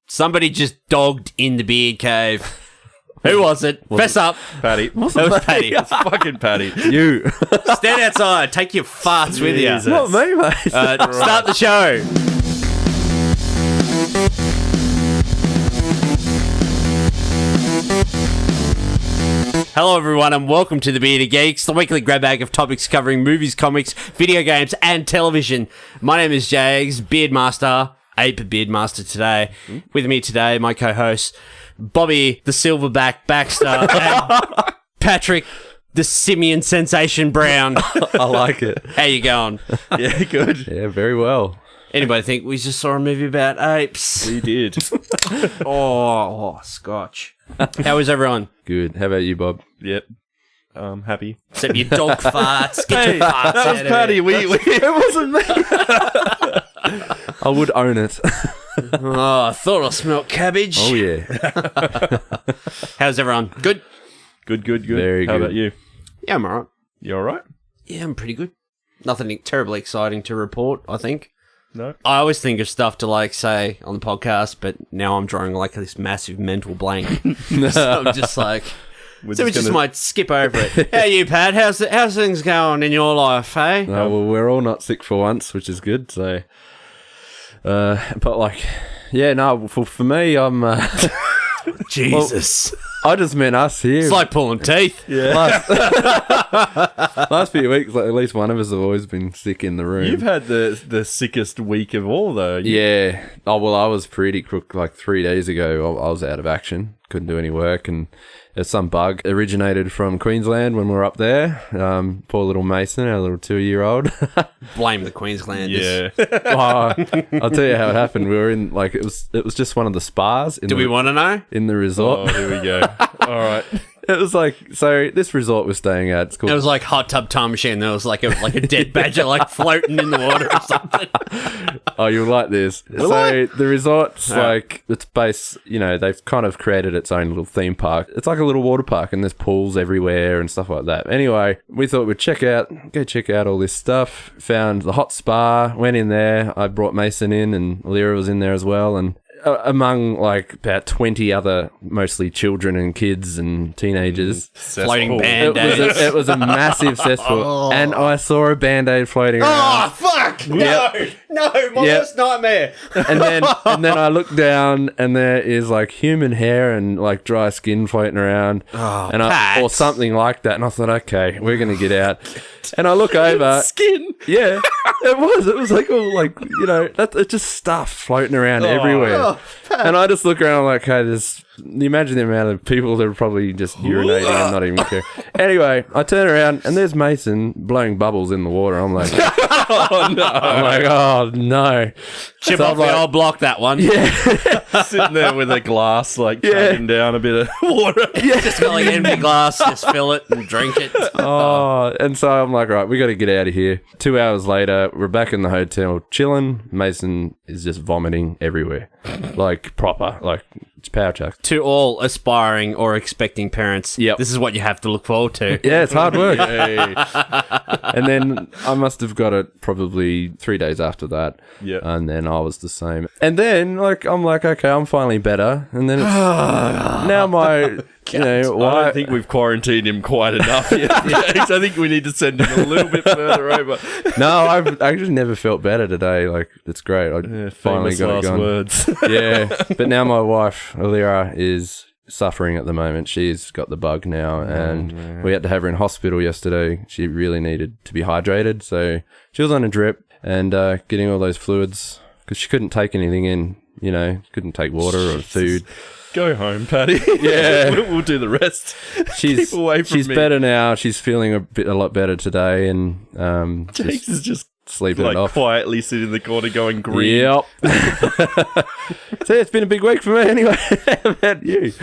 Somebody just dogged in the beard cave. Who was it? Fess up. Patty. It was Patty. It's fucking Patty. You. Stand outside. Take your farts with you. Jesus. Not me, mate. Start the show. Hello everyone and welcome to the Bearded Geeks, the weekly grab bag of topics covering movies, comics, video games and television. My name is Jags, Beardmaster, Ape Beardmaster today. With me today, my co-hosts, Bobby the Silverback Baxter and Patrick the Simian Sensation Brown. I like it. How you going? Yeah, good. Yeah, very well. Anybody think we just saw a movie about apes? We did. Oh, scotch. How is everyone? Good. How about you, Bob? Yep. Happy. Except your dog farts. Get your farts That was out Patty. of here. It wasn't me. I would own it. Oh, I thought I smelled cabbage. Oh, yeah. How's everyone? Good? Good. Very How good. about you? Yeah, I'm alright. You all right? Yeah, I'm pretty good. Nothing terribly exciting to report, I think. No? I always think of stuff to say on the podcast, but now I'm drawing this massive mental blank. So I'm just like, we might skip over it. How are you, Pat? How's things going in your life, hey? No, well, we're all not sick for once, which is good. So, but for me, I'm. Jesus. I just meant us here. It's like pulling teeth. Yeah. Last few weeks, at least one of us have always been sick in the room. You've had the sickest week of all, though. Yeah. Oh, well, I was pretty crook 3 days ago. I was out of action. Couldn't do any work. And there's some bug originated from Queensland when we were up there. Poor little Mason, our little 2-year-old. Blame the Queenslanders. Yeah. I'll tell you how it happened. We were in, it was just one of the spas. Do we want to know? In the resort. Oh, here we go. All right. It was so this resort we're staying at, it's called... It was like hot tub time machine. There was like a dead badger floating in the water or something. Oh, you'll like this. The resort's it's based, they've kind of created its own little theme park. It's like a little water park and there's pools everywhere and stuff like that. Anyway, we thought we'd go check out all this stuff. Found the hot spa, went in there. I brought Mason in and Lyra was in there as well. And among about 20 other mostly children and kids and teenagers. Floating band-aids. It was a massive cesspool. And I saw a band-aid floating around. Oh, fuck! No, my worst nightmare. And then I looked down and there is human hair and dry skin floating around. Oh, or something like that. And I thought, okay, we're going to get out. And I look over. Skin. Yeah, it was. It was it's just stuff floating around everywhere. Oh, and I just look around, I'm like, okay, imagine the amount of people that are probably just urinating and not even care. Anyway, I turn around and there's Mason blowing bubbles in the water. I'm like, Oh, no. I'm like, oh no. Chip off I'll block that one. Yeah. Sitting there with a glass, chugging down a bit of water. Yeah. Just got empty glass, just fill it and drink it. Oh, and so I'm like, right, we got to get out of here. 2 hours later, we're back in the hotel chilling. Mason is just vomiting everywhere. Proper, it's power chuck. To all aspiring or expecting parents, this is what you have to look forward to. Yeah, it's hard work. And then I must have got it probably 3 days after that. Yeah. And then I was the same. And then, I'm like, okay, I'm finally better. And then it's now my... I don't think we've quarantined him quite enough yet. I think we need to send him a little bit further over. No, I've actually never felt better today. It's great. I finally got it going. Words. Yeah, but now my wife, Lyra, is suffering at the moment. She's got the bug now, and we had to have her in hospital yesterday. She really needed to be hydrated, so she was on a drip and getting all those fluids because she couldn't take anything in, couldn't take water or food. Go home, Patty. Yeah. We'll do the rest. She's Keep away from she's me. better now. She's feeling a lot better today, and Jakes is just sleeping it off. Quietly sitting in the corner going green. Yep. So it's been a big week for me anyway. How about you?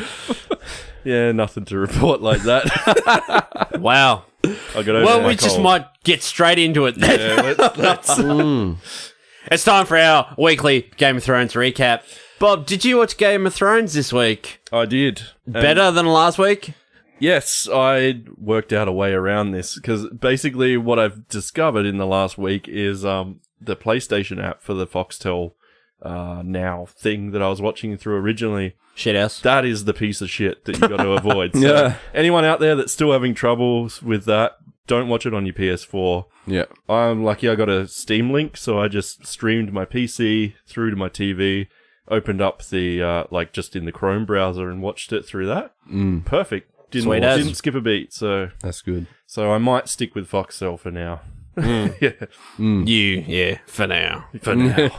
Yeah, nothing to report like that. Wow. I got over Well, we just might get straight into it then. Yeah, let's It's time for our weekly Game of Thrones recap. Bob, did you watch Game of Thrones this week? I did. Better than last week? Yes, I worked out a way around this because basically what I've discovered in the last week is the PlayStation app for the Foxtel now thing that I was watching through originally. Shithouse. That is the piece of shit that you got to avoid. So anyone out there that's still having troubles with that, don't watch it on your PS4. Yeah. I'm lucky I got a Steam link, so I just streamed my PC through to my TV, opened up the, just in the Chrome browser and watched it through that. Perfect. Didn't skip a beat, so... That's good. So I might stick with Foxtel for now. For now. For now.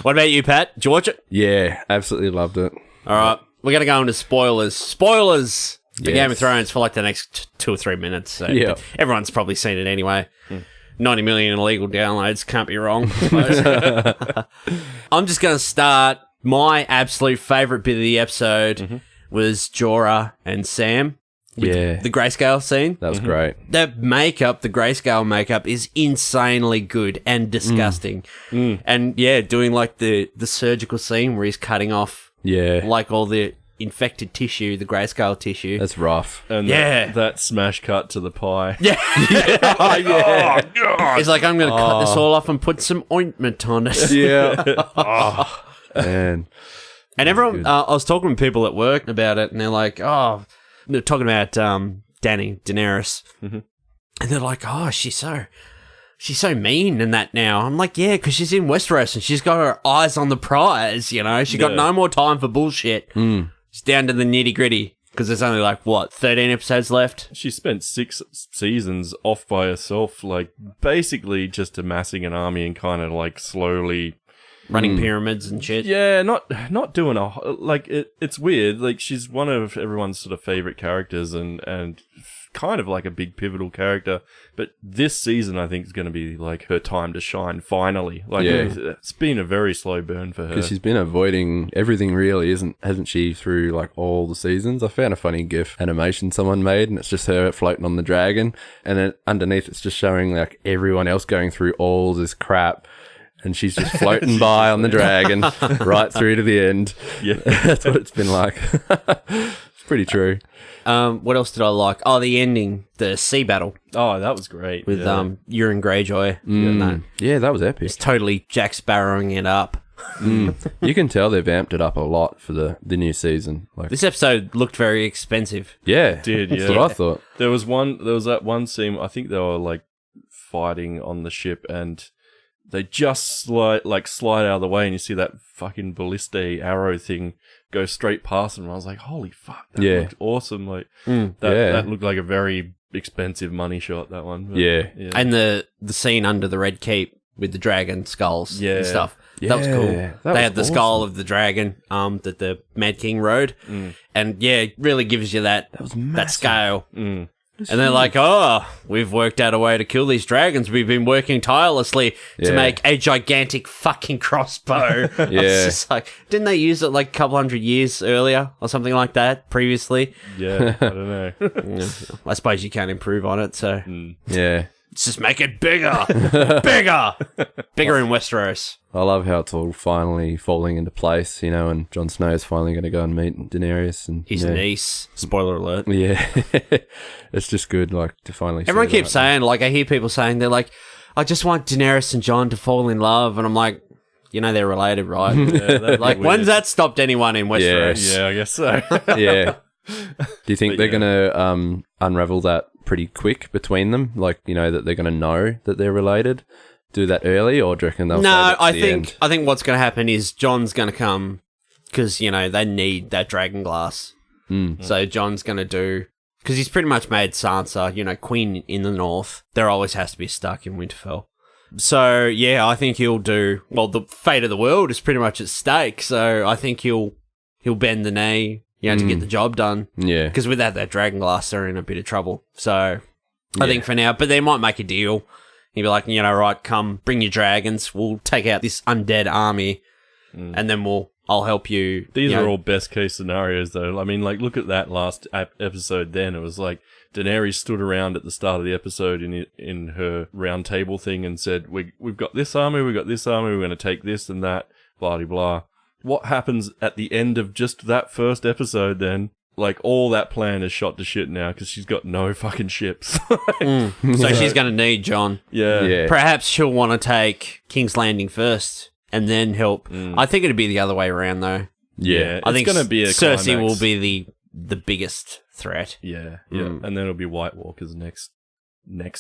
What about you, Pat? Did you watch it? Yeah, absolutely loved it. All right. We're going to go into spoilers. Spoilers for Game of Thrones for like the next 2 or 3 minutes. So everyone's probably seen it anyway. 90 million illegal downloads. Can't be wrong, I suppose. I'm just going to start. My absolute favourite bit of the episode was Jorah and Sam. The grayscale scene. That was great. The makeup, the grayscale makeup is insanely good and disgusting. And doing like the surgical scene where he's cutting off like all the infected tissue, the grayscale tissue. That's rough. And that smash cut to the pie. Oh, God. He's like, I'm going to cut this all off and put some ointment on it. Man. And everyone, I was talking to people at work about it, and they're like, they're talking about Daenerys, and they're like, she's so mean and that now. I'm like, yeah, because she's in Westeros and she's got her eyes on the prize, you know? She got no more time for bullshit. She's down to the nitty gritty because there's only 13 episodes left? She spent 6 seasons off by herself, basically just amassing an army and kind of slowly... running pyramids and shit. Yeah, not doing it's weird. She's one of everyone's sort of favorite characters and kind of like a big pivotal character. But this season, I think, is going to be her time to shine. Finally, it's been a very slow burn for her because she's been avoiding everything. Really, hasn't she? Through all the seasons. I found a funny GIF animation someone made, and it's just her floating on the dragon, and then underneath it's just showing everyone else going through all this crap. And she's just floating by on the dragon right through to the end. Yeah. That's what it's been like. It's pretty true. What else did I like? Oh, the ending, the sea battle. Oh, that was great. With Euron Greyjoy. Yeah, that was epic. It's totally Jack Sparrowing it up. You can tell they've amped it up a lot for the new season. This episode looked very expensive. Yeah. It did, That's what I thought. There was that one scene, I think they were fighting on the ship and... they just slide out of the way, and you see that fucking ballista arrow thing go straight past them. And I was like, "Holy fuck, that looked awesome!" That looked like a very expensive money shot. That one, but, And the scene under the Red Keep with the dragon skulls and stuff. That was cool. They had the skull of the dragon that the Mad King rode, and it really gives you that scale. And they're like, we've worked out a way to kill these dragons. We've been working tirelessly to make a gigantic fucking crossbow. It's just didn't they use it a couple hundred years earlier or something like that previously? Yeah, I don't know. I suppose you can't improve on it, so... Yeah. Let's just make it bigger. Bigger in Westeros. I love how it's all finally falling into place, and Jon Snow is finally going to go and meet Daenerys. And his niece. Spoiler alert. Yeah. It's just good, to finally Everyone keeps saying, I hear people saying, they're like, I just want Daenerys and Jon to fall in love. And I'm like, they're related, right? When's that stopped anyone in Westeros? Yeah, I guess so. Yeah. Do you think they're going to unravel that pretty quick between them? That they're going to know that they're related? Do that early, or do you reckon they'll? No, I think what's going to happen is Jon's going to come because they need that dragon glass. So Jon's going to do because he's pretty much made Sansa, queen in the north. There always has to be stuck in Winterfell. So I think he'll do well. The fate of the world is pretty much at stake. So I think he'll bend the knee. To get the job done. Yeah. Because without that dragon glass, they're in a bit of trouble. So I think for now, but they might make a deal. He'd be like, right, come, bring your dragons. We'll take out this undead army, and then I'll help you. These are all best case scenarios, though. I mean, look at that last episode. Then it was Daenerys stood around at the start of the episode in her round table thing and said, "We've got this army, we're going to take this and that, blah blah blah." What happens at the end of just that first episode? Then all that plan is shot to shit now because she's got no fucking ships. So she's going to need Jon. Yeah. Perhaps she'll want to take King's Landing first and then help. I think it'd be the other way around, though. Yeah, I think it's going to be a Cersei climax. will be the biggest threat. Yeah. And then it'll be White Walkers next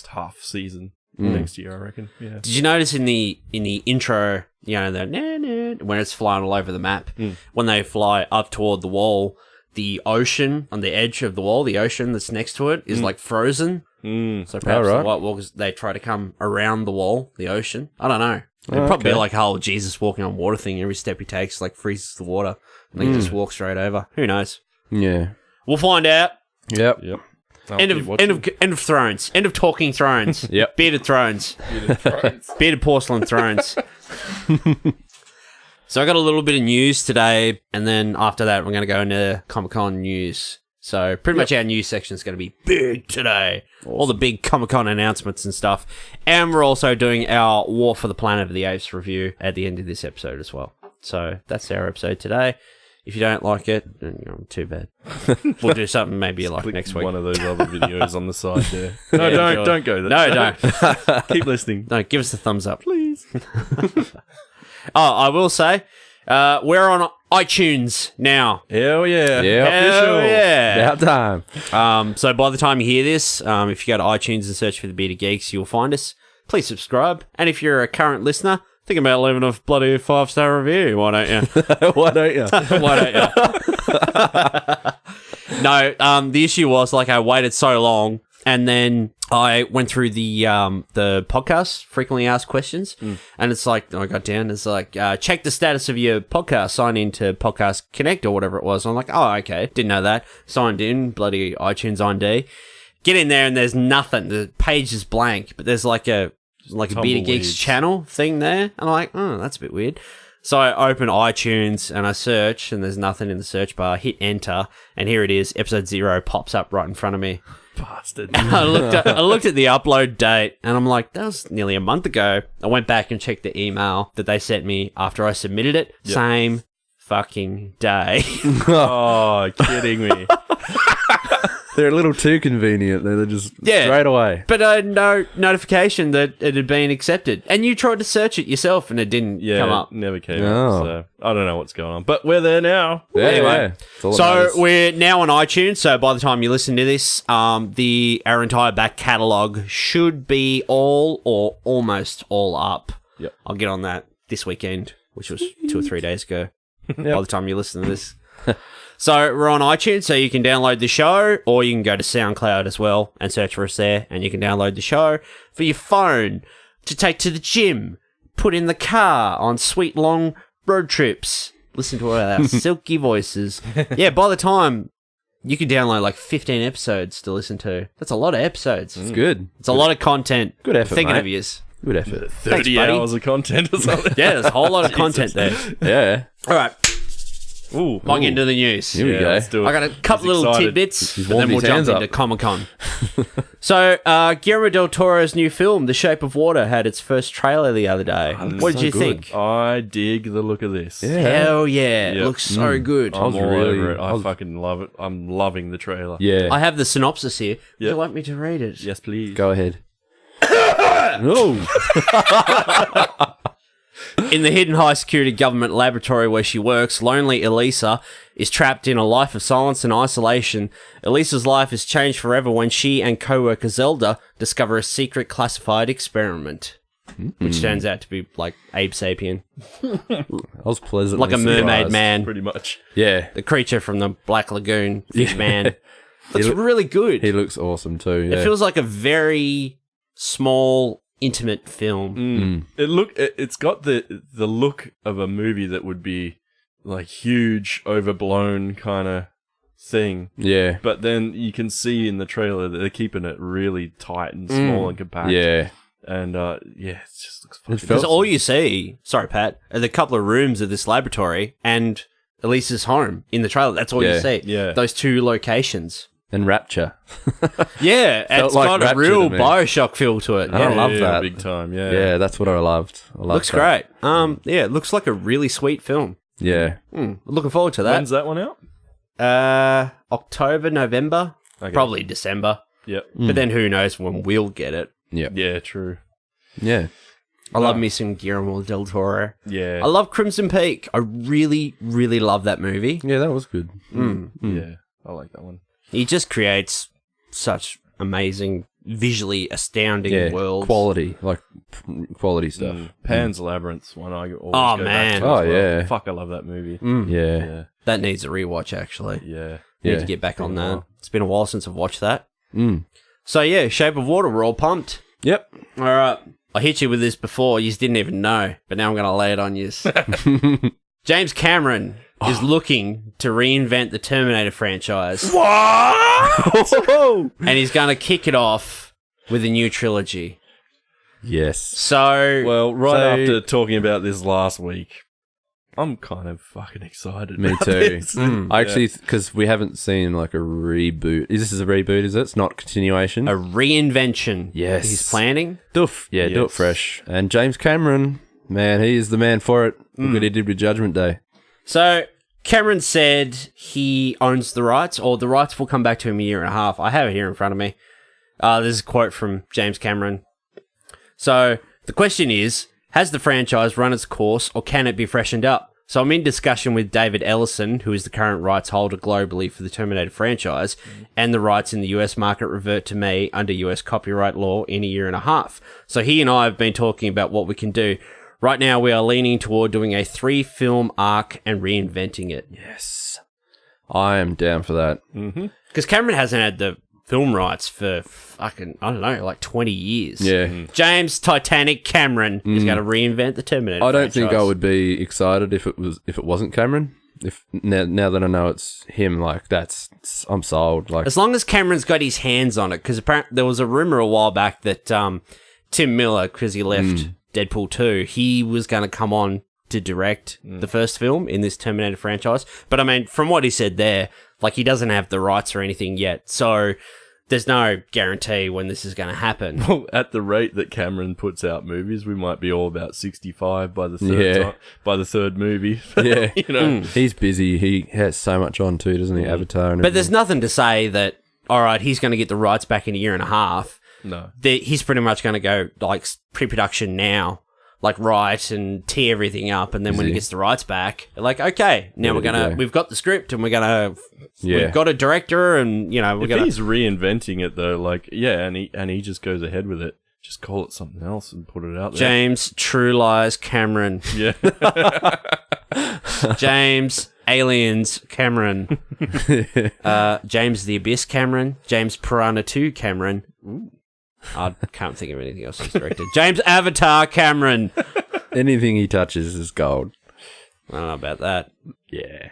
half season next year, I reckon. Yeah. Did you notice in the intro, when it's flying all over the map, when they fly up toward the wall, the ocean on the edge of the wall, the ocean that's next to it, is like frozen. So perhaps the White Walkers, they try to come around the wall, the ocean. I don't know. It'd probably be like a whole Jesus walking on water thing. Every step he takes, like, freezes the water. And he just walks straight over. Who knows? Yeah. We'll find out. Yep. End of Thrones. End of Talking Thrones. Yep. Bearded Thrones. Bearded Porcelain Thrones. So I got a little bit of news today, and then after that, we're going to go into Comic-Con news. So pretty much our news section is going to be big today. Awesome. All the big Comic-Con announcements and stuff. And we're also doing our War for the Planet of the Apes review at the end of this episode as well. So that's our episode today. If you don't like it, then, too bad. We'll do something maybe like next week. One of those other videos on the side there. No, don't go there. No, don't. Keep listening. No, give us a thumbs up. Please. I will say, we're on iTunes now. Hell yeah. Yeah. Hell yeah. About time. So by the time you hear this, if you go to iTunes and search for the Bearded Geeks, you'll find us. Please subscribe. And if you're a current listener, think about leaving a bloody 5-star review. Why don't you? Why don't you? Why don't you? No, the issue was, like, I waited so long, and then I went through the podcast, frequently asked questions, and it's like, I got down, it's like, check the status of your podcast, sign into Podcast Connect or whatever it was. I'm like, oh, okay, didn't know that. Signed in, bloody iTunes ID. Get in there and there's nothing. The page is blank, but there's like a Bearded Geeks channel thing there. And I'm like, oh, that's a bit weird. So I open iTunes and I search, and there's nothing in the search bar. Hit enter, and here it is. Episode 0 pops up right in front of me. Bastard. I looked at the upload date, and I'm like, that was nearly a month ago. I went back and checked the email that they sent me after I submitted it. Yep. Same fucking day. Oh, kidding me. They're a little too convenient. They're just straight away. But no notification that it had been accepted. And you tried to search it yourself and it didn't come up. Never came up. So I don't know what's going on. But we're there now. Yeah, anyway, yeah. So we're now on iTunes. So by the time you listen to this, our entire back catalogue should be all or almost all up. Yep. I'll get on that this weekend, which was 2 or 3 days ago. By the time you listen to this. So we're on iTunes, so you can download the show, or you can go to SoundCloud as well and search for us there, and you can download the show for your phone to take to the gym, put in the car on sweet long road trips, listen to our silky voices. Yeah, by the time you can download like 15 episodes to listen to. That's a lot of episodes. It's good. It's a lot of content. Good effort, Thinking mate. of yous. Good effort. 30 hours of content or something. Yeah, there's a whole lot of content there. Yeah. All right. Ooh. I'll get into the news. Here we go. Let's do it. I got a couple little excited. tidbits, He's and then warmed we'll his jump hands into up. Comic-Con. So, Guillermo del Toro's new film, The Shape of Water, had its first trailer the other day. What did so you good. think? I dig the look of this. Yeah. Hell yeah. It Yep. looks so good. I'm all really- over it. I I was- fucking love it. I'm loving the trailer. Yeah. I have the synopsis here. Would Yep. you like me to read it? Yes, please. Go ahead. No. In the hidden high-security government laboratory where she works, lonely Elisa is trapped in a life of silence and isolation. Elisa's life is changed forever when she and co-worker Zelda discover a secret classified experiment, which turns out to be like Ape Sapien, I was pleasant. like a mermaid man, Pretty much. Yeah. the creature from the Black Lagoon, fish man. Looks really good. He looks awesome too. Yeah. It feels like a very small, intimate film. It's got the look of a movie that would be like huge, overblown kind of thing. Yeah. But then you can see in the trailer that they're keeping it really tight and small and compact. Yeah. And it just looks fucking Because all you see, sorry Pat, are the couple of rooms of this laboratory and Elisa's home in the trailer. That's all you Yeah. see. Yeah. Those two locations. And Rapture. Yeah, and it's like got a Rapture real to me. Bioshock feel to it. I Yeah. love that. Big time, yeah. Yeah, that's what I loved. I loved Looks that. great. Yeah, it looks like a really sweet film. Yeah. Looking forward to that. When's that one out? October, November, Okay. probably December. Yep. But then who knows when we'll get it. Yeah. Yeah, true. Yeah. I love me some Guillermo del Toro. Yeah. I love Crimson Peak. I really, really love that movie. Yeah, that was good. Yeah, I like that one. He just creates such amazing, visually astounding worlds. Quality stuff. Pan's Labyrinth's one I always Oh, go man. back to as Oh, well. yeah. Fuck, I love that movie. Yeah. Yeah. That needs a rewatch, actually. Yeah. Need Yeah. to get back on Been a that. while. It's been a while since I've watched that. Mm. So, yeah, Shape of Water, we're all pumped. Yep. All right. I hit you with this before. You didn't even know, but now I'm going to lay it on you. James Cameron is looking to reinvent the Terminator franchise. What? And he's going to kick it off with a new trilogy. Yes. So, Well, right So- after talking about this last week, I'm kind of fucking excited. Me about too. this. I actually, because we haven't seen like a reboot. This is a reboot, is it? It's not continuation. a reinvention. Yes. He's planning. Doof. Yeah, do it Yes. fresh. And James Cameron, man, he is the man for it. Look what he did with Judgment Day. So, Cameron said he owns the rights, or the rights will come back to him a year and a half. I have it here in front of me. This is a quote from James Cameron. So, the question is, has the franchise run its course, or can it be freshened up? So I'm in discussion with David Ellison, who is the current rights holder globally for the Terminator franchise, and the rights in the US market revert to me under US copyright law in a year and a half. So he and I have been talking about what we can do. Right now, we are leaning toward doing a 3-film arc and reinventing it. Yes. I am down for that. Because Cameron hasn't had the film rights for fucking, I don't know, like 20 years. Yeah. James Titanic Cameron is going to reinvent the Terminator I don't think I franchise. would be excited if it wasn't Cameron. If now that I know it's him, like I'm sold. Like As long as Cameron's got his hands on it, because apparently there was a rumor a while back that Tim Miller, because he left Deadpool 2, he was going to come on to direct the first film in this Terminator franchise. But I mean, from what he said there, like he doesn't have the rights or anything yet. So there's no guarantee when this is going to happen. Well, at the rate that Cameron puts out movies, we might be all about 65 by the third by the third movie. yeah, You know. he's busy. He has so much on too, doesn't he? Avatar and But there's nothing to say that, all right, he's going to get the rights back in a year and a half. No. He's pretty much going to go like pre-production now, like write and tee everything up, and then when he gets the rights back, like okay, now we've got the script and we've got a director, and you know we're If gonna. he's reinventing it though, like and he just goes ahead with it, just call it something else and put it out there. James True Lies Cameron. Yeah. James Aliens Cameron. James the Abyss Cameron. James Piranha 2 Cameron. I can't think of anything else he's directed. James Avatar Cameron. anything he touches is gold. I don't know about that. Yeah.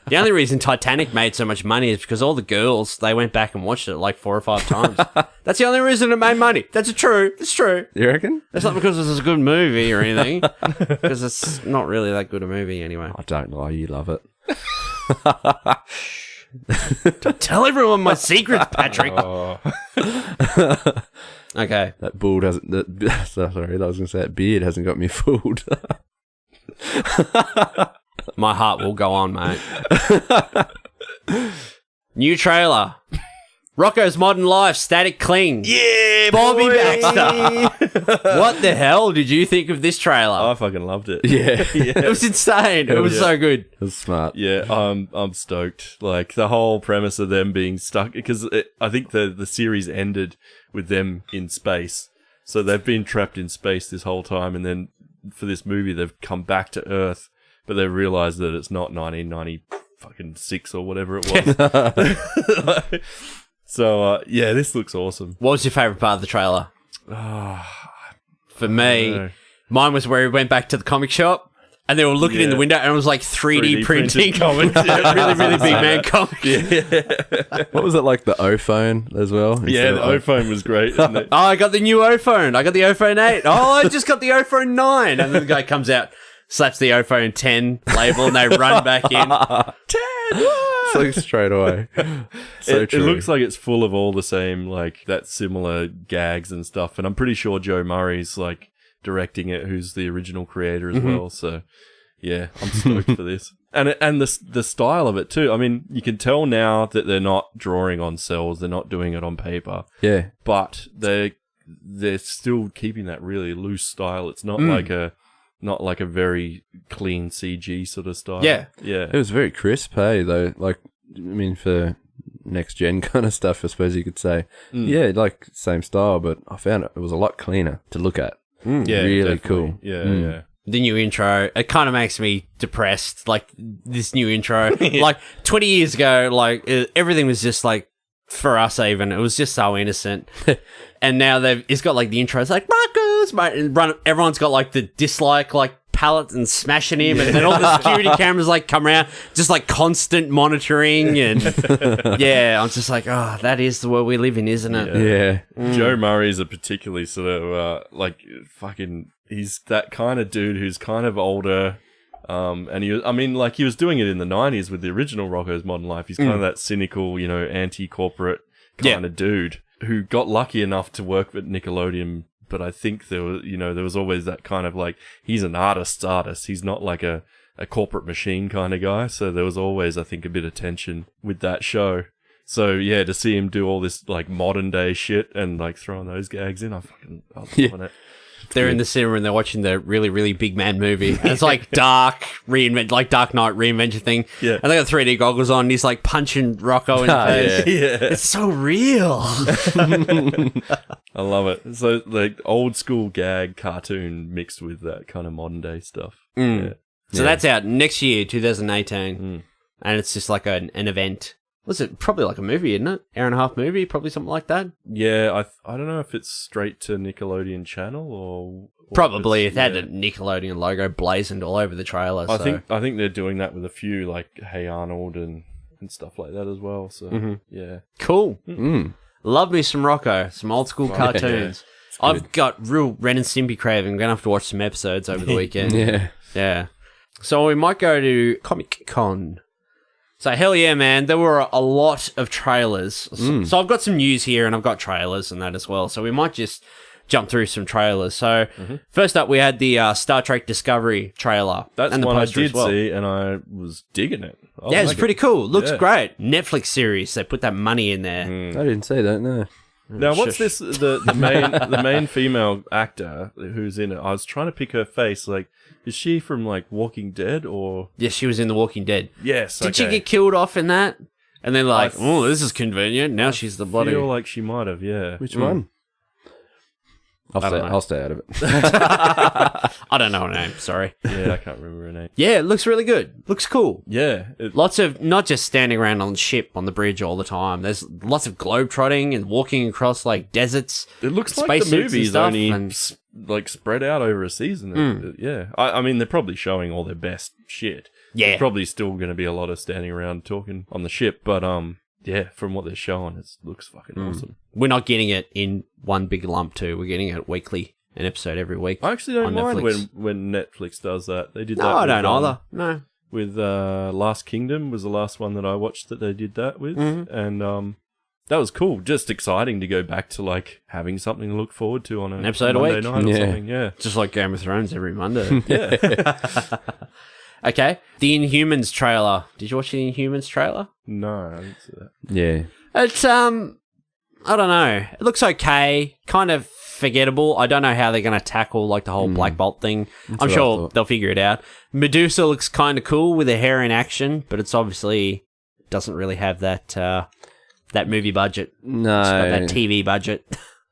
The only reason Titanic made so much money is because all the girls, they went back and watched it like 4 or 5 times. That's the only reason it made money. That's true. It's true. You reckon? It's not because it's a good movie or anything. Because it's not really that good a movie anyway. I don't know. You love it. Tell everyone my secrets, Patrick. Okay. That bald hasn't. Sorry, I was going to say that beard hasn't got me fooled. My heart will go on, mate. New trailer. Rocco's Modern Life, Static Cling. Yeah, Bobby boy. Baxter. What the hell did you think of this trailer? I fucking loved it. yeah. It was insane. It was so good. That's smart. Yeah, I'm stoked. Like the whole premise of them being stuck, because I think the series ended with them in space, so they've been trapped in space this whole time, and then for this movie they've come back to Earth, but they've realized that it's not 1996 or whatever it was. So yeah, this looks awesome. What was your favourite part of the trailer? For me, know. mine was where he went back to the comic shop and they were looking in the window and it was like 3D printing comics. really, really big man comics. What was it like, the O phone as well? Yeah, the O-phone was great, isn't it? Oh, I got the new O-phone. I got the O-phone 8. Oh, I just got the O-phone 9. And then the guy comes out, slaps the O-phone 10 label and they run back in. 10! So straight away. So It true. looks like it's full of all the same, like, that similar gags and stuff. And I'm pretty sure Joe Murray's, like, directing it, who's the original creator as well. So, yeah, I'm stoked for this. And the style of it, too. I mean, you can tell now that they're not drawing on cells. They're not doing it on paper. Yeah. But they're they're still keeping that really loose style. It's not like a very clean CG sort of style. Yeah. Yeah. It was very crisp, hey, though. Like, I mean, for next gen kind of stuff, I suppose you could say. Yeah, like, same style, but I found it was a lot cleaner to look at. Yeah, really definitely. cool. Yeah. The new intro, it kind of makes me depressed. Like, this new intro. Like, 20 years ago, like, everything was just, like, for us even, it was just so innocent. And now it's got, like, the intro. It's like, Marcus, mate. Everyone's got, like, the dislike, like, palette and smashing him. And then all the security cameras, like, come around. Just, like, constant monitoring. And, yeah, I'm just like, oh, that is the world we live in, isn't it? Yeah. Joe Murray's a particularly sort of, like, fucking... He's that kind of dude who's kind of older, and he was doing it in the 90s with the original Rocko's Modern Life. He's kind of that cynical, anti-corporate kind of dude who got lucky enough to work with Nickelodeon. But I think there was always that kind of like, he's an artist. He's not like a corporate machine kind of guy. So there was always, I think, a bit of tension with that show. So yeah, to see him do all this like modern day shit and like throwing those gags in, I was loving it. They're in the cinema and they're watching the really, really big man movie. And it's like Dark Knight reinvention thing. Yeah. And they got 3D goggles on and he's like punching Rocco in the face. Yeah. It's so real. I love it. So like old school gag cartoon mixed with that kind of modern day stuff. Yeah. So that's out next year, 2018. And it's just like an event. Was it probably like a movie, isn't it? Hour and a half movie, probably something like that. Yeah, I don't know if it's straight to Nickelodeon channel or probably it had a Nickelodeon logo blazoned all over the trailer. I think they're doing that with a few like Hey Arnold and stuff like that as well. So yeah, cool. Love me some Rocco, some old school cartoons. I've got real Ren and Stimpy craving. I'm gonna have to watch some episodes over the weekend. Yeah. So we might go to Comic Con. So, hell yeah, man. There were a lot of trailers. So I've got some news here and I've got trailers and that as well. So we might just jump through some trailers. So, first up, we had the Star Trek Discovery trailer. That's and the one I poster did as well. see and I was digging it. Yeah, it's pretty cool. Looks great. Netflix series. They put that money in there. I didn't see that, no. Now, what's this? The main female actor who's in it. I was trying to pick her face. Like, is she from like Walking Dead or? Yes, she was in The Walking Dead. Yes. Did she get killed off in that? And then like, oh, this is convenient. Now she's the bloody. I feel like she might have. Yeah. Which one? I'll stay out of it. I don't know her name. Sorry. Yeah, I can't remember her name. Yeah, it looks really good. Looks cool. Yeah. Lots of, not just standing around on the ship on the bridge all the time. There's lots of globetrotting and walking across like deserts. It looks like the movie's only like spread out over a season. Yeah. I mean, they're probably showing all their best shit. Yeah. There's probably still going to be a lot of standing around talking on the ship, but yeah, from what they're showing, it looks fucking awesome. We're not getting it in one big lump too. We're getting it weekly, an episode every week. I actually don't mind Netflix. when Netflix does that. They did that. No, I don't with, either. No. With Last Kingdom was the last one that I watched that they did that with, and that was cool. Just exciting to go back to like having something to look forward to on an episode Monday a week. night or something. Yeah, Just like Game of Thrones every Monday. yeah. Okay. The Inhumans trailer. Did you watch the Inhumans trailer? No, I didn't see that. Yeah. It's, I don't know. It looks okay. Kind of forgettable. I don't know how they're going to tackle, like, the whole Black Bolt thing. I'm sure they'll figure it out. Medusa looks kind of cool with her hair in action, but it's obviously doesn't really have that, that movie budget. No. It's got that TV budget.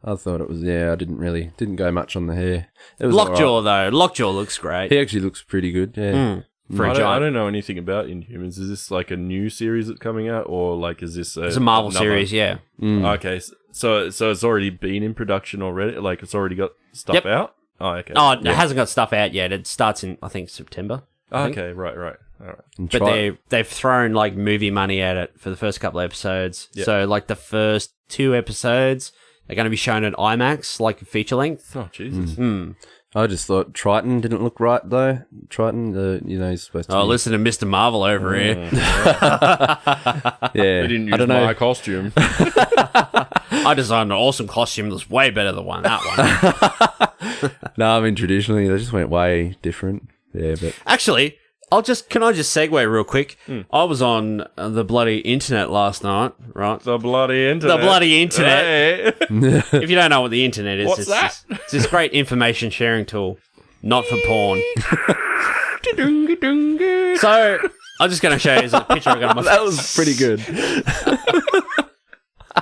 I thought it was, I didn't go much on the hair. It was Lockjaw, though. Lockjaw looks great. He actually looks pretty good, yeah. I don't know anything about Inhumans. Is this like a new series that's coming out, or like is this it's a Marvel series? Yeah. Okay, so it's already been in production already. Like it's already got stuff out. Oh, okay. Oh, it hasn't got stuff out yet. It starts in I think September. Okay, right, all right. But they've thrown like movie money at it for the first couple of episodes. Yep. So like the first 2 episodes are going to be shown at IMAX, like a feature length. Oh Jesus. I just thought Triton didn't look right, though. Triton, he's supposed to be... Listen to Mr. Marvel over here. Yeah. They didn't use my costume. I designed an awesome costume that's way better than that one. No, I mean, traditionally, they just went way different. Yeah, but... Actually, Can I just segue real quick? I was on the bloody internet last night, right? The bloody internet. The bloody internet. Hey. If you don't know what the internet is, What's it's that? It's this great information sharing tool, not for porn. So I'm just going to show you a picture I got on my That was pretty good.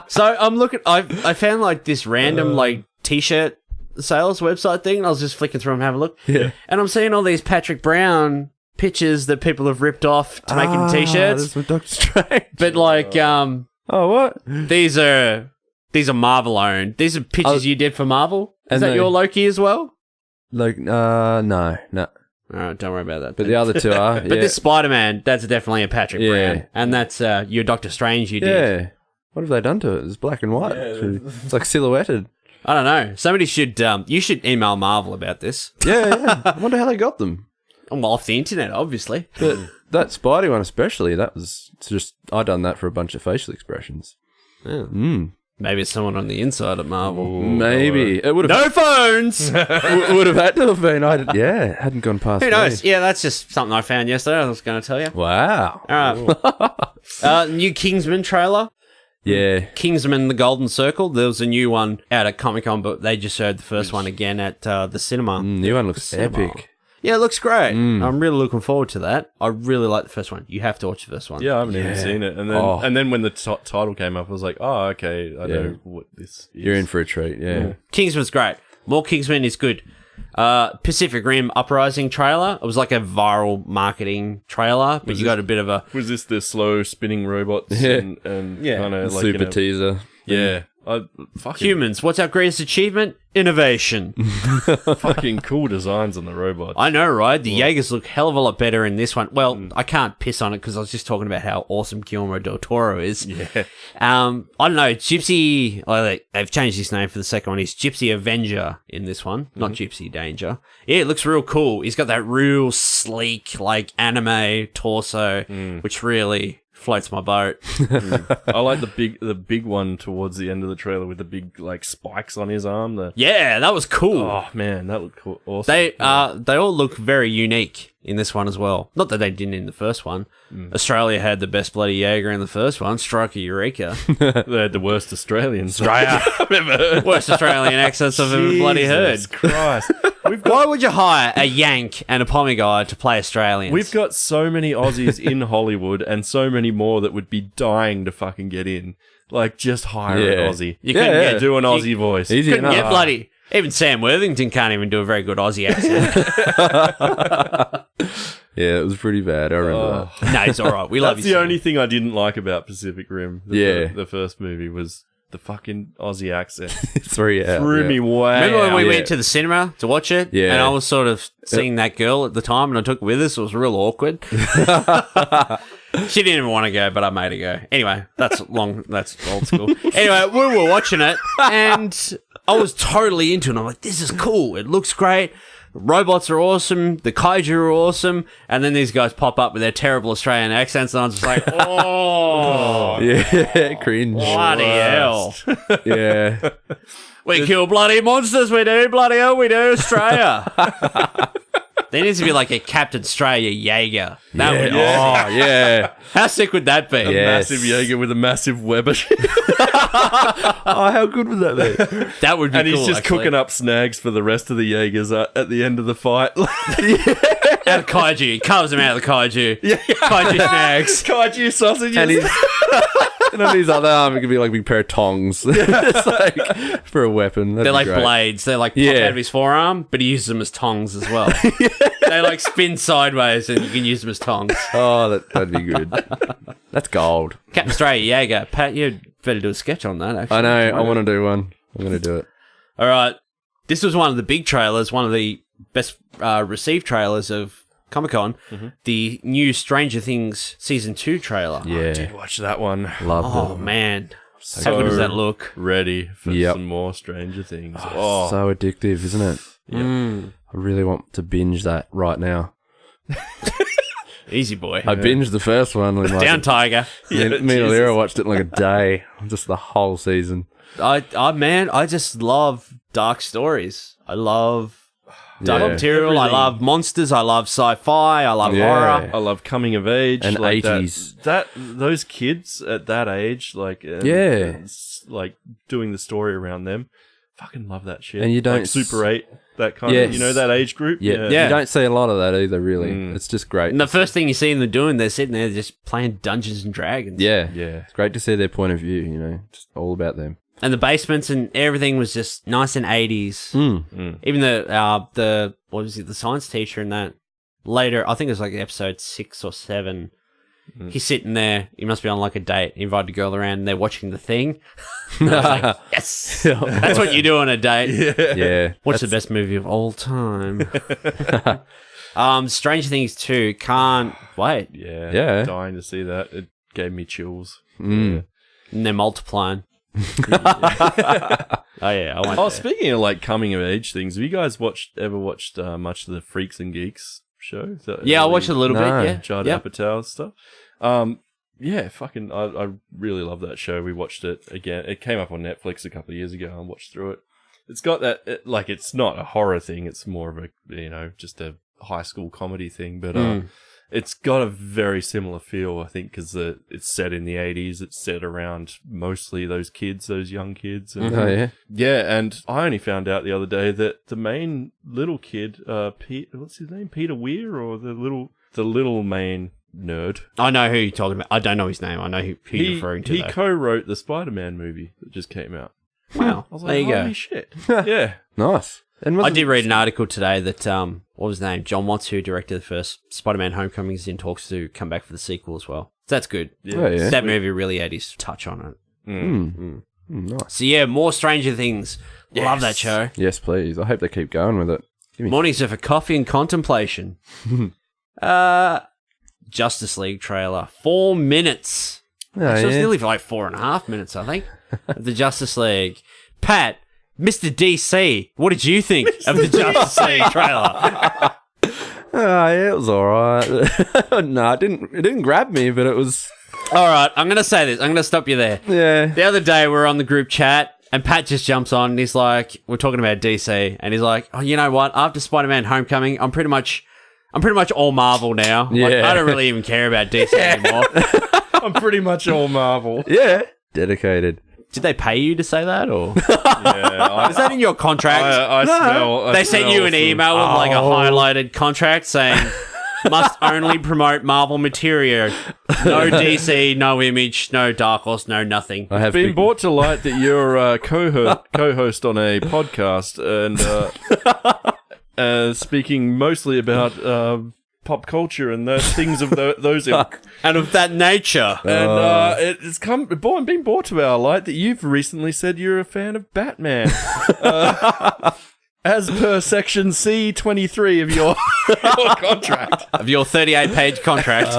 So I'm looking. I found like this random like t-shirt sales website thing. And I was just flicking through and having a look. Yeah. And I'm seeing all these Patrick Brown pictures that people have ripped off to make into t-shirts. This was Doctor Strange. But like, Oh, what? these are Marvel owned. These are pictures you did for Marvel. Is And that they- your Loki as well? Like, no. All right, don't worry about that. But the other two are. But this Spider-Man, that's definitely a Patrick Yeah. Brown, and that's your Doctor Strange you did. Yeah. What have they done to it? It's black and white. It's like silhouetted. I don't know. Somebody should. You should email Marvel about this. Yeah. I wonder how they got them. I'm off the internet, obviously. But that Spidey one especially, that was just... I done that for a bunch of facial expressions. Yeah. Mm. Maybe it's someone on the inside of Marvel. Maybe. It would have... No phones. would have had to have been. It hadn't gone past Who knows? me. Yeah, that's just something I found yesterday. I was going to tell you. Wow. All right. New Kingsman trailer. Yeah. Kingsman: The Golden Circle. There was a new one out at Comic-Con, but they just showed the first one again at the cinema. New one looks Cinema. epic. Yeah, it looks great. I'm really looking forward to that. I really like the first one. You have to watch the first one. Yeah, I haven't even seen it. And then when the title came up, I was like, oh, okay, I know what this is. You're in for a treat, yeah. Kingsman's great. More Kingsman is good. Pacific Rim Uprising trailer. It was like a viral marketing trailer, but you got a bit of a... Was this the slow spinning robots Yeah. and Yeah. kind of like Super teaser. Yeah. Fucking, Humans, what's our greatest achievement? Innovation. fucking cool designs on the robots. I know, right? The Jaegers look hell of a lot better in this one. Well, I can't piss on it because I was just talking about how awesome Guillermo del Toro is. Yeah. I don't know. Gypsy... Well, they've changed his name for the second one. He's Gypsy Avenger in this one, not Gypsy Danger. Yeah, it looks real cool. He's got that real sleek, like, anime torso, which really... floats my boat. I like the big one towards the end of the trailer with the big like spikes on his arm. Yeah, that was cool. Oh man, that looked cool. Awesome. They all look very unique in this one as well. Not that they didn't in the first one. Australia had the best bloody Jaeger in the first one, Striker Eureka. They had the worst Australians. Australia. I've ever heard. Worst Australian accents I've ever bloody heard. Jesus Christ. Why would you hire a Yank and a Pommy guy to play Australians? We've got so many Aussies in Hollywood and so many more that would be dying to fucking get in. Like, just hire an Yeah. Aussie. You couldn't get Do an Aussie voice. Easy couldn't enough. get bloody... Even Sam Worthington can't even do a very good Aussie accent. Yeah, it was pretty bad. I remember that. No, he's all right. We love That's you, the Sam. only thing I didn't like about Pacific Rim. Yeah. The first movie was the fucking Aussie accent. 3 out. Threw yeah. me way Remember when we out. went to the cinema to watch it? Yeah. And I was sort of seeing that girl at the time and I took her with us. It was real awkward. She didn't even want to go, but I made her go. Anyway, that's old school. Anyway, we were watching it and I was totally into it. I'm like, this is cool. It looks great. Robots are awesome. The kaiju are awesome. And then these guys pop up with their terrible Australian accents and I'm just like, oh, Yeah, cringe. bloody hell. Yeah. We kill bloody monsters, we do. Bloody hell, we do. Australia. There needs to be like a Captain Australia Jaeger. That would, Oh, yeah. how sick would that be? Yes. Massive Jaeger with a massive Weber. Oh, how good would that be? That would be And cool, he's just actually. cooking up snags for the rest of the Jaegers at the end of the fight. Out of kaiju. He carves them out of the kaiju. Kaiju snags. Kaiju sausages. And he's... And on his other arm, it could be like a big pair of tongs. Just like for a weapon. That'd They're be like great. blades. They're like pop Yeah. out of his forearm, but he uses them as tongs as well. They like spin sideways and you can use them as tongs. Oh, that'd be good. That's gold. Captain Australia Jaeger. Pat, you better do a sketch on that, actually. I know. I want to do one. I'm going to do it. All right. This was one of the big trailers, one of the best received trailers of Comic-Con. The new Stranger Things Season 2 trailer. Yeah. Watch that one. Love Oh, it. man. So How good does that look? Ready for Yep. some more Stranger Things. So addictive, isn't it? Mm. I really want to binge that right now. Easy boy. I binged the first one. In like Down, Tiger. me and Alira watched it in like a day. Just the whole season. I just love dark stories. I love dark Yeah. material. I Everything. love monsters. I love sci-fi. I love horror. I love coming of age And like 80s. That those kids at that age, like like doing the story around them, fucking love that shit. And you don't like Super 8, that kind Yes. of, you know, that age group. Yeah. Yeah. You don't see a lot of that either, really. It's just great. And the first thing you see them doing, they're sitting there just playing Dungeons and Dragons. Yeah. Yeah. It's great to see their point of view, you know, just all about them. And the basements and everything was just nice and 80s. Even the what was it, the science teacher in that later, I think it was like episode 6 or 7. He's sitting there. He must be on like a date. He invited a girl around and they're watching The Thing. And I was like, yes. That's what you do on a date. Yeah. What's the best movie of all time? Stranger Things 2. Can't wait. Yeah. Yeah. Dying to see that. It gave me chills. And they're multiplying. Oh yeah, I went Oh, there. speaking of like coming of age things, have you guys ever watched much of the Freaks and Geeks show? Yeah, I watched a little No. bit. Yeah, Judd Yep. Apatow stuff. Yeah, fucking, I really love that show. We watched it again. It came up on Netflix a couple of years ago. I watched through it. It's got that, like, it's not a horror thing. It's more of a, you know, just a high school comedy thing. But it's got a very similar feel, I think, because it's set in the 80s. It's set around mostly those kids, those young kids. And, Oh, yeah. yeah, and I only found out the other day that the main little kid, what's his name, Peter Weir, or the little main nerd. I know who you're talking about. I don't know his name. I know who you're referring to. He though. co-wrote the Spider-Man movie that just came out. Wow, I was there like, you holy go. shit. Yeah. Nice. And I did read an article today that what was his name? John Watts, who directed the first Spider-Man: Homecoming, is in talks to come back for the sequel as well. So that's good. Oh, yeah. That movie really had his touch on it. Nice. So yeah, more Stranger Things. Love that show. Yes, please. I hope they keep going with it. Mornings are for coffee and contemplation. Justice League trailer. 4 minutes. Oh, Actually, it was yeah. nearly for like 4.5 minutes, I think. Of the Justice League. Pat, Mr. DC, what did you think of the Justice League trailer? Oh, yeah, it was all right. No, it didn't grab me, but it was... All right, I'm going to say this. I'm going to stop you there. Yeah. The other day, we were on the group chat, and Pat just jumps on, and he's like, we're talking about DC, and he's like, oh, you know what? After Spider-Man Homecoming, I'm pretty much all Marvel now. Like, Yeah. I don't really even care about DC anymore. I'm pretty much all Marvel. Yeah. Dedicated. Did they pay you to say that, or Yeah. is that in your contract? I smell. They sent you an email with like a highlighted contract saying must only promote Marvel material. No DC, no Image, no Dark Horse, no nothing. I have Been brought to light that you're a co-host on a podcast and speaking mostly about pop culture and the things of those ilk. And of that nature. And it's been brought to our light that you've recently said you're a fan of Batman. As per section C23 of your contract. Of your 38-page contract.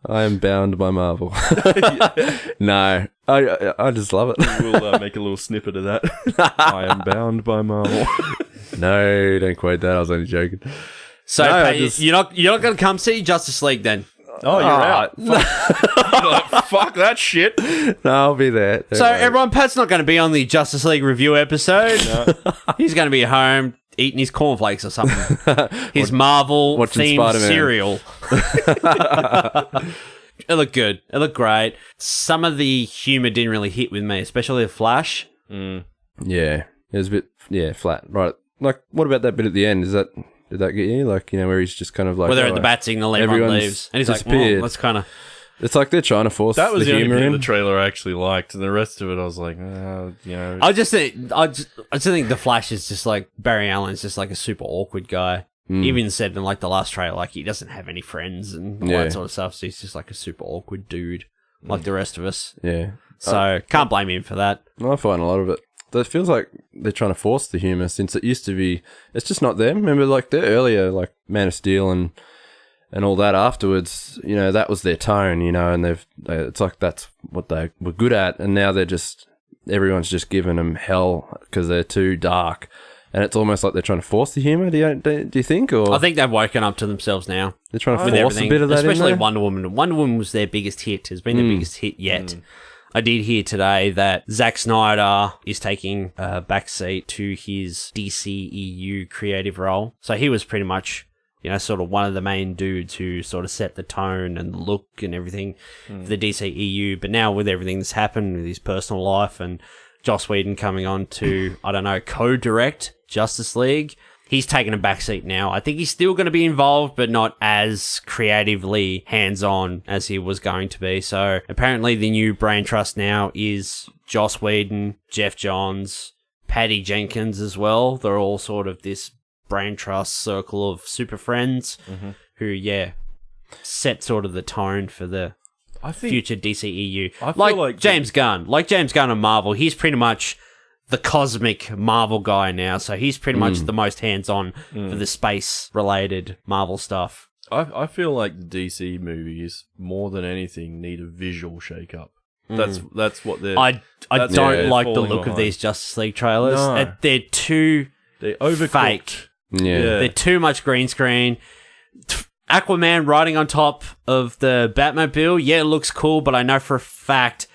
I am bound by Marvel. No, I just love it. We'll make a little snippet of that. I am bound by Marvel. No, don't quote that. I was only joking. So No, Pat, I just- you're not going to come see Justice League then? Oh, you're out. Fuck that shit. No, I'll be there. Don't So worry. everyone, Pat's not going to be on the Justice League review episode. He's going to be at home eating his cornflakes or something. His Marvel Watching themed Spider-Man. cereal. It looked good. It looked great. Some of the humor didn't really hit with me, especially the Flash. Yeah, it was a bit flat. Right, like what about that bit at the end? Did that get you? Like, you know, where he's just kind of like, Where they're at oh, the bat signal, everyone everyone's leaves, and he's like, disappeared. "Well, that's kind of." It's like they're trying to force That was the only humor bit in. of the trailer I actually liked, and the rest of it I was like, you know. I just think the Flash is just like Barry Allen's just like a super awkward guy. He even said in like the last trailer, like he doesn't have any friends and all Yeah. that sort of stuff. So he's just like a super awkward dude, like the rest of us. Yeah, So can't blame him for that. I find a lot of it. It feels like they're trying to force the humor since it used to be. It's just not them. Remember, like their earlier, like Man of Steel and all that afterwards. You know, that was their tone. You know, and it's like that's what they were good at. And now everyone's just giving them hell because they're too dark. And it's almost like they're trying to force the humor. Do you think? Or I think they've woken up to themselves now. they're trying to With force a everything, bit of that in especially there? Wonder Woman. Wonder Woman was their biggest hit. Has been their biggest hit yet. I did hear today that Zack Snyder is taking a backseat to his DCEU creative role. So he was pretty much, sort of one of the main dudes who sort of set the tone and the look and everything for the DCEU. But now with everything that's happened with his personal life and Joss Whedon coming on to, co-direct Justice League, he's taken a backseat now. I think he's still going to be involved, but not as creatively hands-on as he was going to be. So apparently the new brain trust now is Joss Whedon, Jeff Johns, Patty Jenkins as well. They're all sort of this brain trust circle of super friends who, set sort of the tone for the future DCEU. I feel like James Gunn. Like James Gunn and Marvel, he's pretty much the cosmic Marvel guy now, so he's pretty much the most hands-on for the space-related Marvel stuff. I feel like the DC movies, more than anything, need a visual shake-up. That's what they're... I don't like the look of these Justice League trailers. No. They're too overcooked. fake. Yeah. They're too much green screen. Aquaman riding on top of the Batmobile, it looks cool, but I know for a fact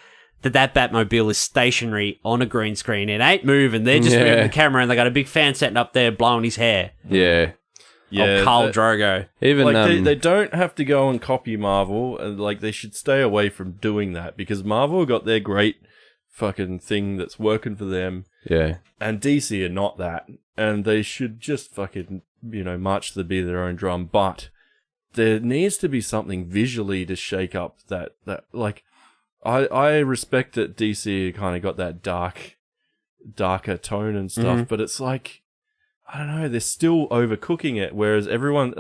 that Batmobile is stationary on a green screen. It ain't moving. They're just moving the camera, and they got a big fan sitting up there blowing his hair. Yeah. Of Khal Drogo. Even they don't have to go and copy Marvel, and they should stay away from doing that, because Marvel got their great fucking thing that's working for them. Yeah. And DC are not that, and they should just fucking march to the beat of their own drum. But there needs to be something visually to shake up that I respect that DC kind of got that darker tone and stuff, but it's like, I don't know, they're still overcooking it, whereas everyone,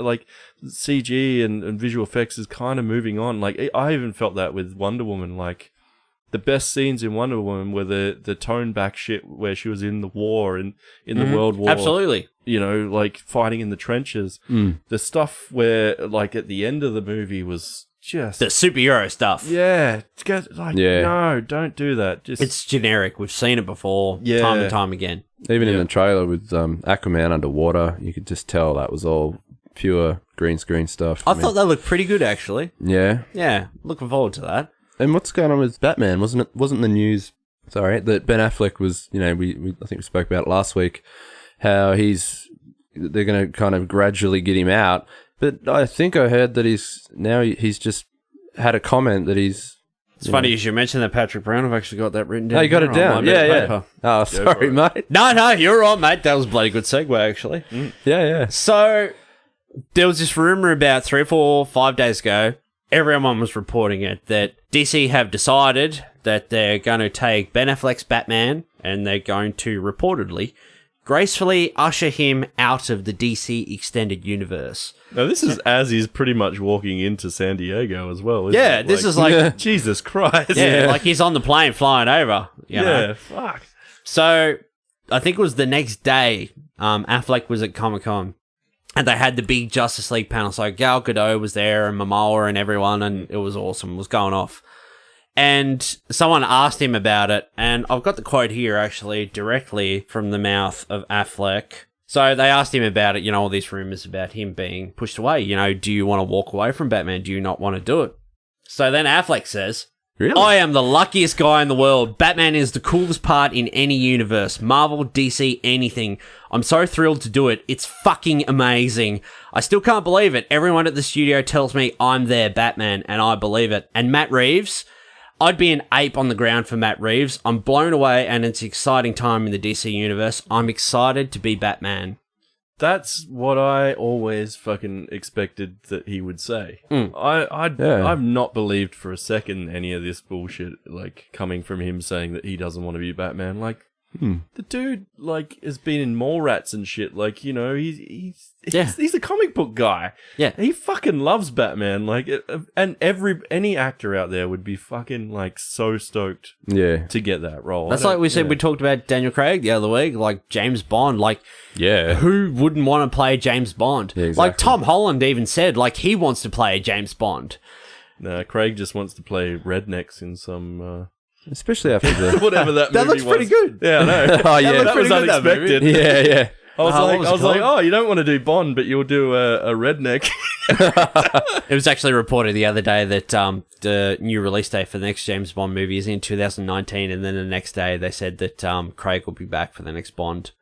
CG and visual effects is kind of moving on. I even felt that with Wonder Woman, the best scenes in Wonder Woman were the toned back shit where she was in the war, in the World War. Absolutely. Fighting in the trenches. The stuff where, at the end of the movie was just... The superhero stuff. Yeah. No, don't do that. It's generic. We've seen it before, time and time again. Even in the trailer with Aquaman underwater, you could just tell that was all pure green screen stuff. I thought that looked pretty good, actually. Yeah. Yeah, looking forward to that. And what's going on with Batman? Wasn't the news, that Ben Affleck was, I think we spoke about it last week, how they're going to kind of gradually get him out. But I think I heard that he's just had a comment that he's... It's funny you should mention that, Patrick Brown. I've actually got that written down. Oh, you got it down? Yeah. Oh, sorry, mate. No, you're all right, mate. That was a bloody good segue, actually. Yeah. So, there was this rumor about 3 or 4, 5 days ago. Everyone was reporting it, that DC have decided that they're going to take Ben Affleck's Batman and they're going to reportedly gracefully usher him out of the DC Extended Universe. Now, this is as he's pretty much walking into San Diego as well, isn't it? This is like... Jesus Christ. Yeah, like he's on the plane flying over. You know? Fuck. So, I think it was the next day, Affleck was at Comic-Con, and they had the big Justice League panel. So, Gal Gadot was there, and Momoa and everyone, and it was awesome. It was going off. And someone asked him about it, and I've got the quote here, actually, directly from the mouth of Affleck. So they asked him about it, all these rumors about him being pushed away. Do you want to walk away from Batman? Do you not want to do it? So then Affleck says, Really? I am the luckiest guy in the world. Batman is the coolest part in any universe. Marvel, DC, anything. I'm so thrilled to do it. It's fucking amazing. I still can't believe it. Everyone at the studio tells me I'm their Batman, and I believe it. And Matt Reeves... I'd be an ape on the ground for Matt Reeves. I'm blown away, and it's an exciting time in the DC universe. I'm excited to be Batman. That's what I always fucking expected that he would say. Mm. I've not believed for a second any of this bullshit, coming from him saying that he doesn't want to be Batman. The dude, has been in Mallrats and shit. He's a comic book guy. Yeah. He fucking loves Batman. And any actor out there would be fucking, so stoked to get that role. That's like we said, we talked about Daniel Craig the other week, James Bond. Who wouldn't want to play James Bond? Yeah, exactly. Tom Holland even said, he wants to play James Bond. No, Craig just wants to play rednecks in some... Especially after the... whatever that movie That looks was. pretty good. Yeah, I know. Oh, yeah. That was unexpected. Yeah. I was what was it like, called? oh, you don't want to do Bond, but you'll do a redneck. It was actually reported the other day that the new release date for the next James Bond movie is in 2019, and then the next day they said that Craig will be back for the next Bond.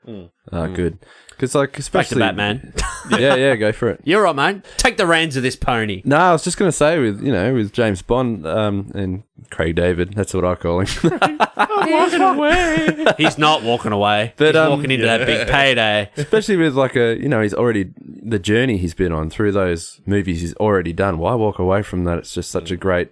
Good. Because, like, Back to especially... Batman. yeah, go for it. You're right, mate. Take the reins of this pony. No, I was just going to say with James Bond and Craig David, that's what I call him. I'm walking away. He's not walking away. But, He's walking into that big payday. Especially with like he's already, the journey he's been on through those movies he's already done. Why walk away from that? It's just such a great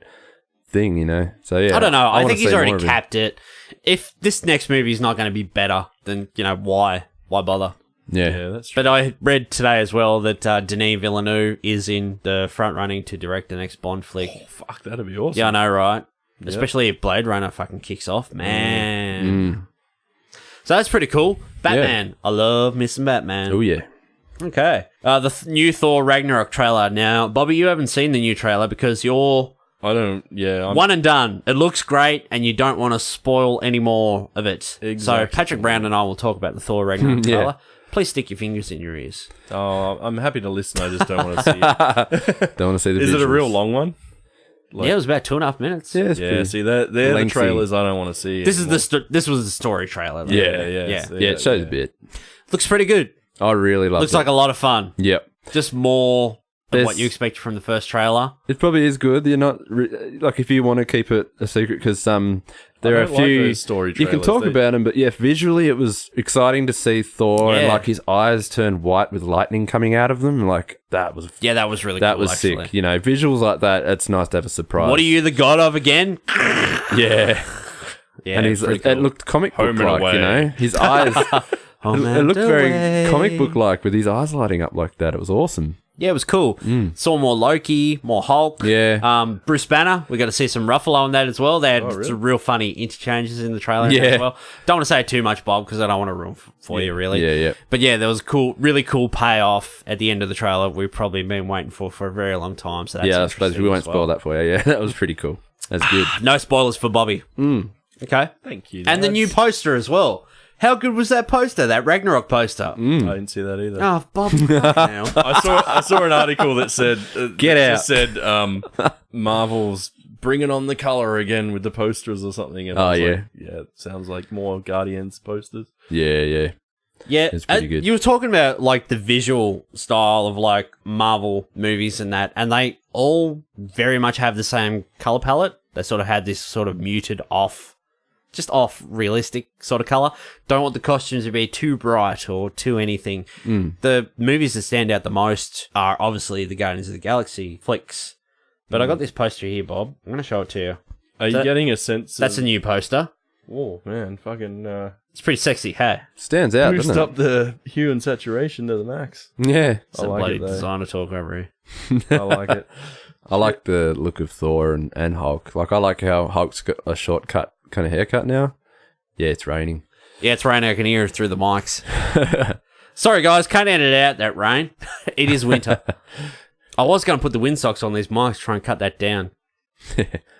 thing, So yeah. I don't know. I wanna think he's see already more of him. capped it. If this next movie is not going to be better, then, why? Why bother? Yeah. That's true. But I read today as well that Denis Villeneuve is in the front running to direct the next Bond flick. Oh, fuck, that'd be awesome. Yeah, I know, right? Especially if Blade Runner fucking kicks off, man. So that's pretty cool. Batman. I love missing Batman. Oh yeah. Okay. The new Thor Ragnarok trailer. Now, Bobby, you haven't seen the new trailer because you're I don't. Yeah. one and done. It looks great, and you don't want to spoil any more of it. Exactly. So Patrick Brown and I will talk about the Thor Ragnarok Yeah. trailer. Please stick your fingers in your ears. Oh, I'm happy to listen. I just don't want to see it. Don't want to see the Is it a visuals. real long one? Yeah, it was about 2.5 minutes. Yeah, it's Yeah. pretty- See, they're the lengthy. trailers I don't want to see. This is anymore. this was the story trailer. Though. Yeah. Yeah. See, yeah, it shows a bit. Looks pretty good. I really love it. Looks like a lot of fun. Yep. Just more than There's- what you expected from the first trailer. It probably is good. You're not like if you want to keep it a secret because there I are a don't like few those story you can trailers. talk They- about them, but yeah, visually it was exciting to see Thor and Yeah. like his eyes turn white with lightning coming out of them. Like that was Yeah, that was really that cool, was actually. sick. Visuals like that. It's nice to have a surprise. What are you the god of again? Yeah, Yeah, and pretty it cool. looked comic book Home and like. away. His eyes. Home It and looked very away. comic book like with his eyes lighting up like that. It was awesome. Yeah, it was cool. Saw more Loki, more Hulk. Yeah. Bruce Banner. We got to see some Ruffalo on that as well. They had really? some real funny interchanges in the trailer Yeah. as well. Don't want to say too much, Bob, because I don't want to ruin for you, really. Yeah. But yeah, there was really cool payoff at the end of the trailer. We've probably been waiting for a very long time. So that's Yeah, I suppose interesting we won't as well. spoil that for you. Yeah, that was pretty cool. That's good. No spoilers for Bobby. Okay. Thank you. And the new poster as well. How good was that poster? That Ragnarok poster. I didn't see that either. Oh, Bob. now. I saw an article that said Get that out. said Marvel's bringing on the color again with the posters or something. And I was Oh, like, yeah, it sounds like more Guardians posters. Yeah. Yeah, It's pretty good. You were talking about like the visual style of like Marvel movies and that, and they all very much have the same color palette. They sort of had this sort of muted off realistic sort of color. Don't want the costumes to be too bright or too anything. The movies that stand out the most are obviously the Guardians of the Galaxy flicks. But I got this poster here, Bob. I'm going to show it to you. Are you getting a sense? That's a new poster. Oh man, fucking It's pretty sexy, hey? Stands out, boost doesn't it? up the hue and saturation to the max. Yeah. Some like bloody it, though. designer talk over here. I like it. I like the look of Thor and Hulk. Like, I like how Hulk's got a shortcut kind of haircut now. Yeah, it's raining. Yeah, it's raining. I can hear it through the mics. Sorry, guys. Can't edit out that rain. It is winter. I was going to put the wind socks on these mics, try and cut that down.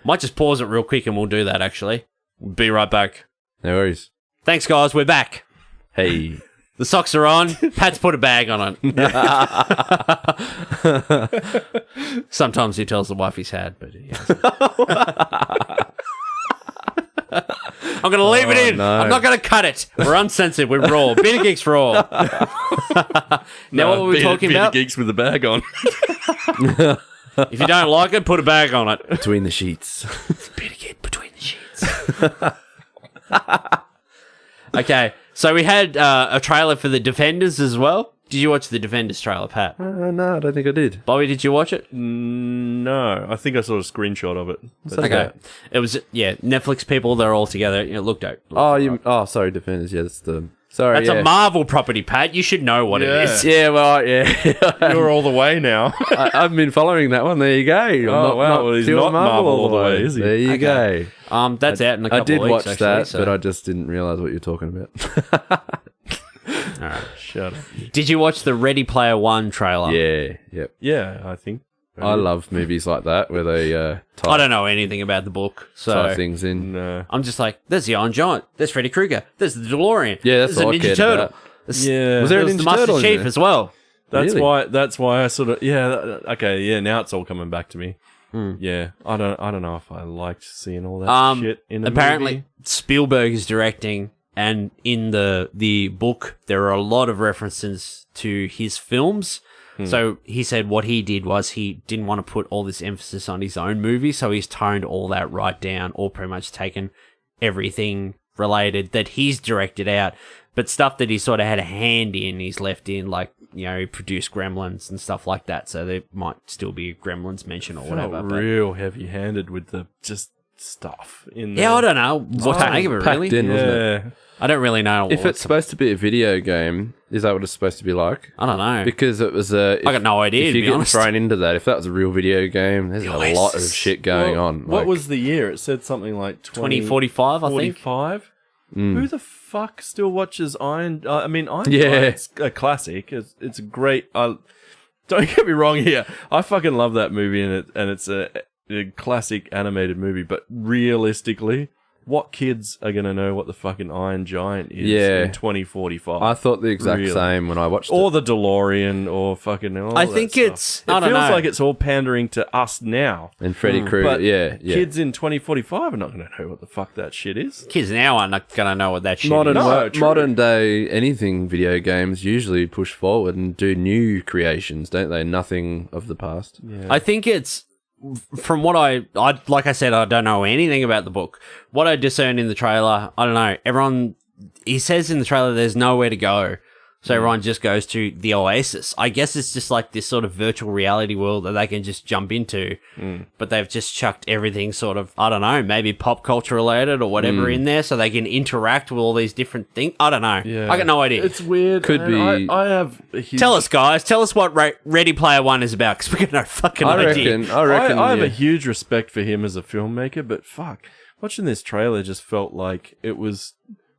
Might just pause it real quick and we'll do that, actually. We'll be right back. No worries. Thanks, guys. We're back. Hey. The socks are on. Pat's put a bag on it. Sometimes he tells the wife he's had, but he hasn't. I'm going to leave it in. no. I'm not going to cut it. We're uncensored. We're raw. Bearded Geeks raw. Now what were we talking about? Geeks with a bag on. If you don't like it, put a bag on it. Between the sheets. Bearded Geek between the sheets. Okay, so we had a trailer for The Defenders as well. Did you watch the Defenders trailer, Pat? No, I don't think I did. Bobby, did you watch it? No, I think I saw a screenshot of it. That's Okay. It was, Netflix people, they're all together. It looked out. Sorry, Defenders. Yeah, that's the... Sorry, That's a Marvel property, Pat. You should know what it is. Yeah, well, yeah. You're all the way now. I've been following that one. There you go. I'm wow. Well, he's pure not Marvel all the way, is he? There you go. That's out in a couple I did of weeks, watch actually, that, so- but I just didn't realise what you're talking about. Shut up. Did you watch the Ready Player One trailer? Yeah, yep. Yeah, I think. I love movies like that where they I tie don't know anything about the book, so things in. No. I'm just like, there's the Iron Giant, there's Freddy Krueger, there's the DeLorean, Yeah, that's there's what the I Ninja cared Turtle. about. Yeah. Was there It an was the Ninja Master Turtle in Chief there? as well. That's Really? why I sort of okay, yeah, now it's all coming back to me. Yeah. I don't know if I liked seeing all that shit in a Apparently, movie. Spielberg is directing, and in the book, there are a lot of references to his films. So he said what he did was he didn't want to put all this emphasis on his own movie, so he's toned all that right down, or pretty much taken everything related that he's directed out. But stuff that he sort of had a hand in, he's left in, like, you know, he produced Gremlins and stuff like that, so there might still be a Gremlins mention or whatever. Felt But real heavy-handed with the just stuff in there. yeah, I don't know what to make of it, packed really. in, wasn't it? Yeah. I don't really know. If it's supposed to be a video game, is that what it's supposed to be like? I don't know. Because it was a. I got no idea, If to you're be getting honest. thrown into that, if that was a real video game, there's a lot of shit going Well, on. What Like, was the year? It said something like 2045, I think. 45? Who the fuck still watches Iron? Iron Yeah. Giant's a classic. It's a great. Don't get me wrong here. I fucking love that movie, and it's a classic animated movie. But realistically, what kids are gonna know what the fucking Iron Giant is in 2045? I thought the exact Really? same when I watched Or it. the DeLorean, or fucking. All I that think stuff. it's- It I don't feels know. like it's all pandering to us now. And Freddy Krueger, But yeah. kids in 2045 are not going to know what the fuck that shit is. Kids now are not going to know what that shit Modern, is. No, true. modern day anything video games usually push forward and do new creations, don't they? Nothing of the past. Yeah. I think it's, from what I like I said, I don't know anything about the book. What I discern in the trailer, I don't know. Everyone, he says in the trailer there's nowhere to go. So everyone just goes to the Oasis. I guess it's just like this sort of virtual reality world that they can just jump into. But they've just chucked everything sort of, I don't know, maybe pop culture related or whatever in there so they can interact with all these different things. I don't know. Yeah. I got no idea. It's weird. Could man. be- I have a huge, Tell us, guys. Tell us what Ready Player One is about, because we got no fucking I idea. reckon. I have yeah. a huge respect for him as a filmmaker, but fuck, watching this trailer just felt like it was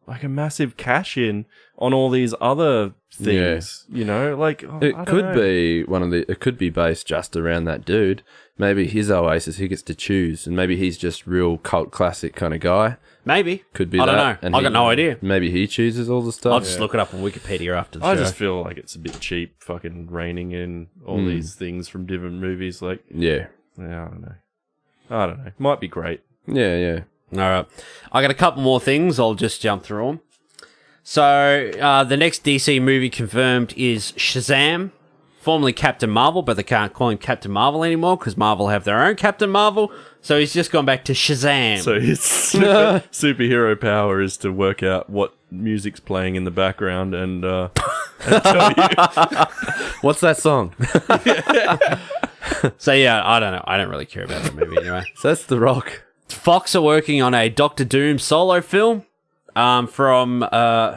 like a massive cash in on all these other things. You know, like I It don't could know. be it could be based just around that dude. Maybe his Oasis, he gets to choose, and maybe he's just real cult classic kind of guy. Maybe. Could be I that. don't know. I got no idea. Maybe he chooses all the stuff. I'll just look it up on Wikipedia after the I show. just feel like it's a bit cheap, fucking reining in all these things from different movies. Like, Yeah. yeah, I don't know. Might be great. Yeah, yeah. All right. I got a couple more things. I'll just jump through them. So, the next DC movie confirmed is Shazam, formerly Captain Marvel, but they can't call him Captain Marvel anymore because Marvel have their own Captain Marvel. So he's just gone back to Shazam. So his superhero power is to work out what music's playing in the background and tell you. What's that song? So yeah, I don't know. I don't really care about that movie anyway. So that's The Rock. Fox are working on a Doctor Doom solo film from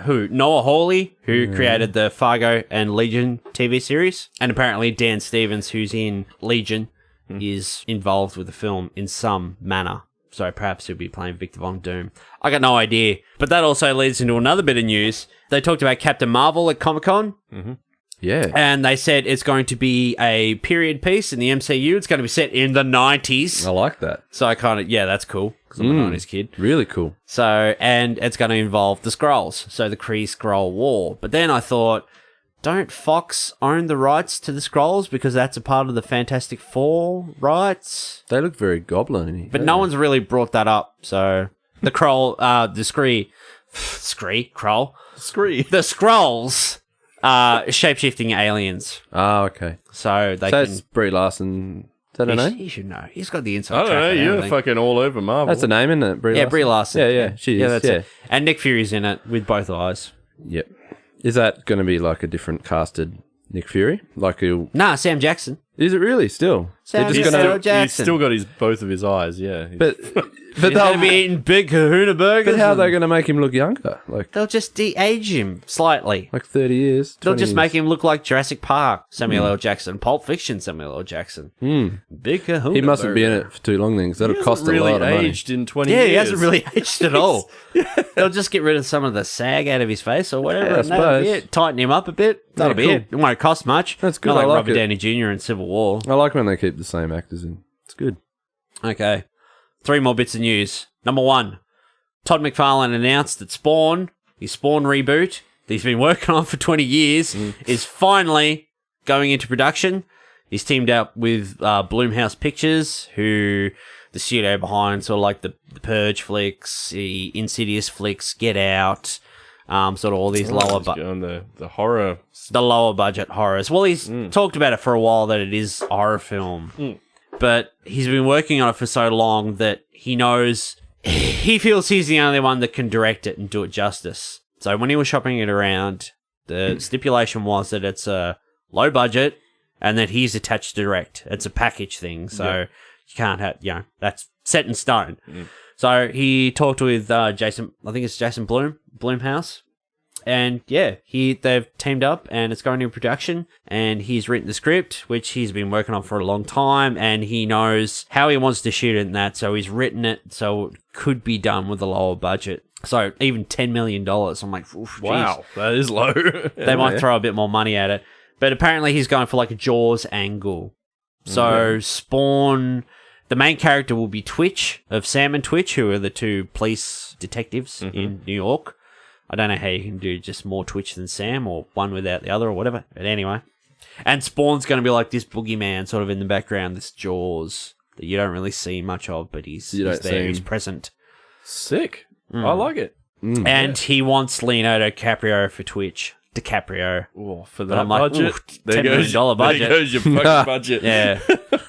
who? Noah Hawley, who created the Fargo and Legion TV series. And apparently Dan Stevens, who's in Legion, is involved with the film in some manner. So perhaps he'll be playing Victor Von Doom. I got no idea. But that also leads into another bit of news. They talked about Captain Marvel at Comic-Con. Yeah. And they said it's going to be a period piece in the MCU. It's going to be set in the 90s. I like that. So I kind of, yeah, that's cool because I'm a 90s kid. Really cool. So, and it's going to involve the Skrulls. So the Kree-Skrull War. But then I thought, don't Fox own the rights to the Skrulls because that's a part of the Fantastic Four rights? They look very goblin-y. But no one's really brought that up. So the Skrull, the Skrull, Scree. the Skrulls are shape-shifting aliens. Ah, okay. So they So can... it's Brie Larson. Is that a name? He should know. He's got the inside I don't track know. on You're everything. fucking all over Marvel. That's a name, isn't it? Brie Yeah, Larson? Brie Larson. Yeah, yeah, she is. that's Yeah. it. And Nick Fury's in it with both eyes. Yep. Is that going to be like a different casted Nick Fury? Like, Nah, Sam Jackson. is it really still? Sam They're just Jackson. going Sam to. Jackson. He's still got both of his eyes. Yeah. But He's going to be eating big kahuna burgers. But how are and they going to make him look younger? They'll just de-age him slightly. Like 30 years? They'll 20 just years? make him look like Jurassic Park, Samuel L. Jackson. Pulp Fiction, Samuel L. Jackson. Big kahuna He mustn't be in burger. it for too long then, because that'll He cost hasn't a really lot of money. aged in 20 Yeah, years. he hasn't really aged at all. They'll just get rid of some of the sag out of his face or whatever. Yeah, I and that'll be suppose. it. Tighten him up a bit. That'll be cool. it. It won't cost much. That's good, Not like I like Robert it. Downey Jr. in Civil War. I like when they keep the same actors in. It's good. Okay. 3 more bits of news. Number 1. Todd McFarlane announced that Spawn, his Spawn reboot, he's been working on for 20 years is finally going into production. He's teamed up with Blumhouse Pictures, who the studio behind sort of like the Purge flicks, the Insidious flicks, Get Out, sort of all these lower the horror, the lower budget horrors. Well, he's talked about it for a while that it is a horror film, but he's been working on it for so long that he knows he feels he's the only one that can direct it and do it justice. So when he was shopping it around, the stipulation was that it's a low budget and that he's attached to direct. It's a package thing, so you can't have, that's set in stone. So he talked with Jason, I think it's Jason Blumhouse, and they've teamed up and it's going into production, and he's written the script, which he's been working on for a long time, and he knows how he wants to shoot it and that, so he's written it so it could be done with a lower budget. So even $10 million. I'm like, wow, that is low. They might throw a bit more money at it. But apparently he's going for like a Jaws angle. So Spawn, the main character will be Twitch, of Sam and Twitch, who are the two police detectives in New York. I don't know how you can do just more Twitch than Sam, or one without the other, or whatever. But anyway. And Spawn's going to be like this boogeyman sort of in the background, this Jaws that you don't really see much of, but he's there, he's present. Sick. I like it. And he wants Leonardo DiCaprio for Twitch. DiCaprio. Oh, for But that I'm like, budget. $10 million budget. There goes your fucking budget. Yeah.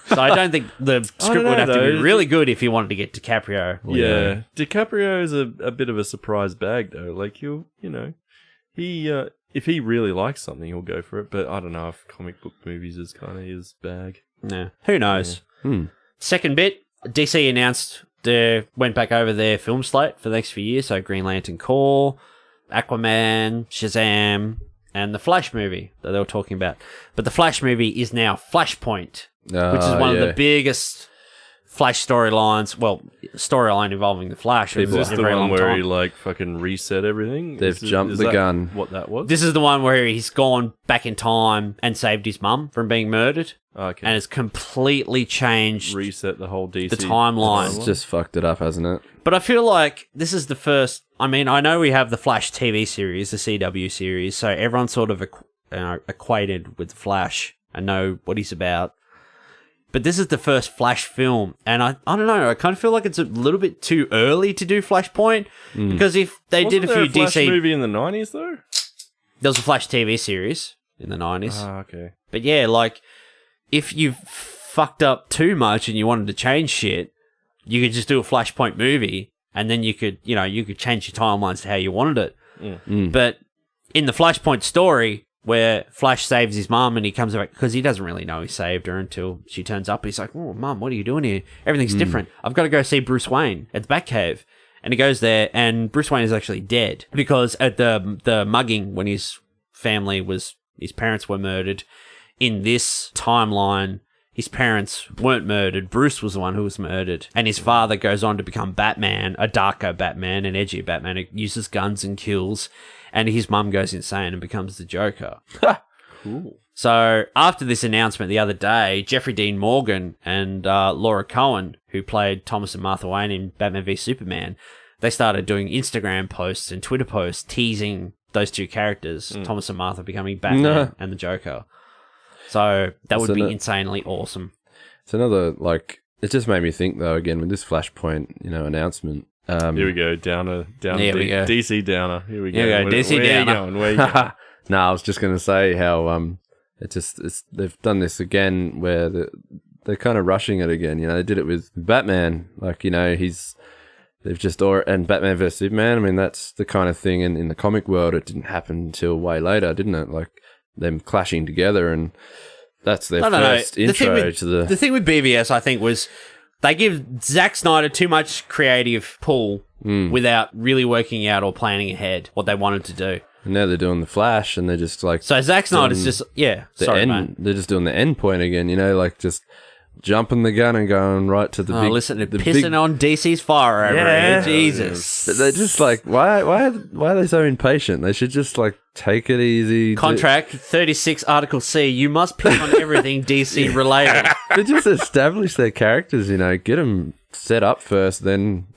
So I don't think the script would have to be really good if you wanted to get DiCaprio. Yeah. DiCaprio is a bit of a surprise bag, though. Like, he, if he really likes something, he'll go for it. But I don't know if comic book movies is kind of his bag. Yeah. Who knows? Second bit, DC announced they went back over their film slate for the next few years. So Green Lantern Corps, Aquaman, Shazam, and the Flash movie that they were talking about. But the Flash movie is now Flashpoint, which is one of the biggest Flash storylines. Well, storyline involving the Flash. Is this the one where he like fucking reset everything? They've jumped the gun. What that was? This is the one where he's gone back in time and saved his mum from being murdered. Okay. And it's completely changed reset the whole DC. The timeline. It's just fucked it up, hasn't it? But I feel like this is the first... I mean, I know we have the Flash TV series, the CW series, so everyone's sort of acquainted with the Flash and know what he's about. But this is the first Flash film, and I don't know, I kind of feel like it's a little bit too early to do Flashpoint, because if they did a few Wasn't there a Flash DC... movie in the 90s, though? There was a Flash TV series in the 90s. Ah, okay. But yeah, like, if you've fucked up too much and you wanted to change shit, you could just do a Flashpoint movie, and then you could change your timelines to how you wanted it. But in the Flashpoint story, where Flash saves his mum and he comes back, because he doesn't really know he saved her until she turns up. He's like, oh, Mum, what are you doing here? Everything's different. I've got to go see Bruce Wayne at the Batcave. And he goes there, and Bruce Wayne is actually dead, because at the mugging, when his parents were murdered, in this timeline, his parents weren't murdered. Bruce was the one who was murdered. And his father goes on to become Batman, a darker Batman, an edgier Batman who uses guns and kills. And his mum goes insane and becomes the Joker. Cool. So after this announcement the other day, Jeffrey Dean Morgan and Laura Cohen, who played Thomas and Martha Wayne in Batman v Superman, they started doing Instagram posts and Twitter posts teasing those two characters, Thomas and Martha becoming Batman and the Joker. So that would be insanely awesome. It's another, like, it just made me think, though, again, with this Flashpoint, announcment. Here we go, downer, Here we go. DC downer. Here we go. Here we go, DC downer. Where you going? No, I was just going to say how they've done this again where they're kind of rushing it again. They did it with Batman. Like, and Batman vs Superman. I mean, that's the kind of thing in the comic world. It didn't happen until way later, didn't it? Like them clashing together, and that's their first intro to the... The thing with BVS, I think, was they give Zack Snyder too much creative pull without really working out or planning ahead what they wanted to do. And now they're doing the Flash, and they're just like... So Zack Snyder's just... Yeah, sorry, mate. They're just doing the end point again, like just jumping the gun and going right to the big... listen, they're pissing on DC's fire over here. Jesus. But they're just like, why are they so impatient? They should just like take it easy. Contract 36 Article C. You must pick on everything DC related. They just establish their characters, get them set up first, then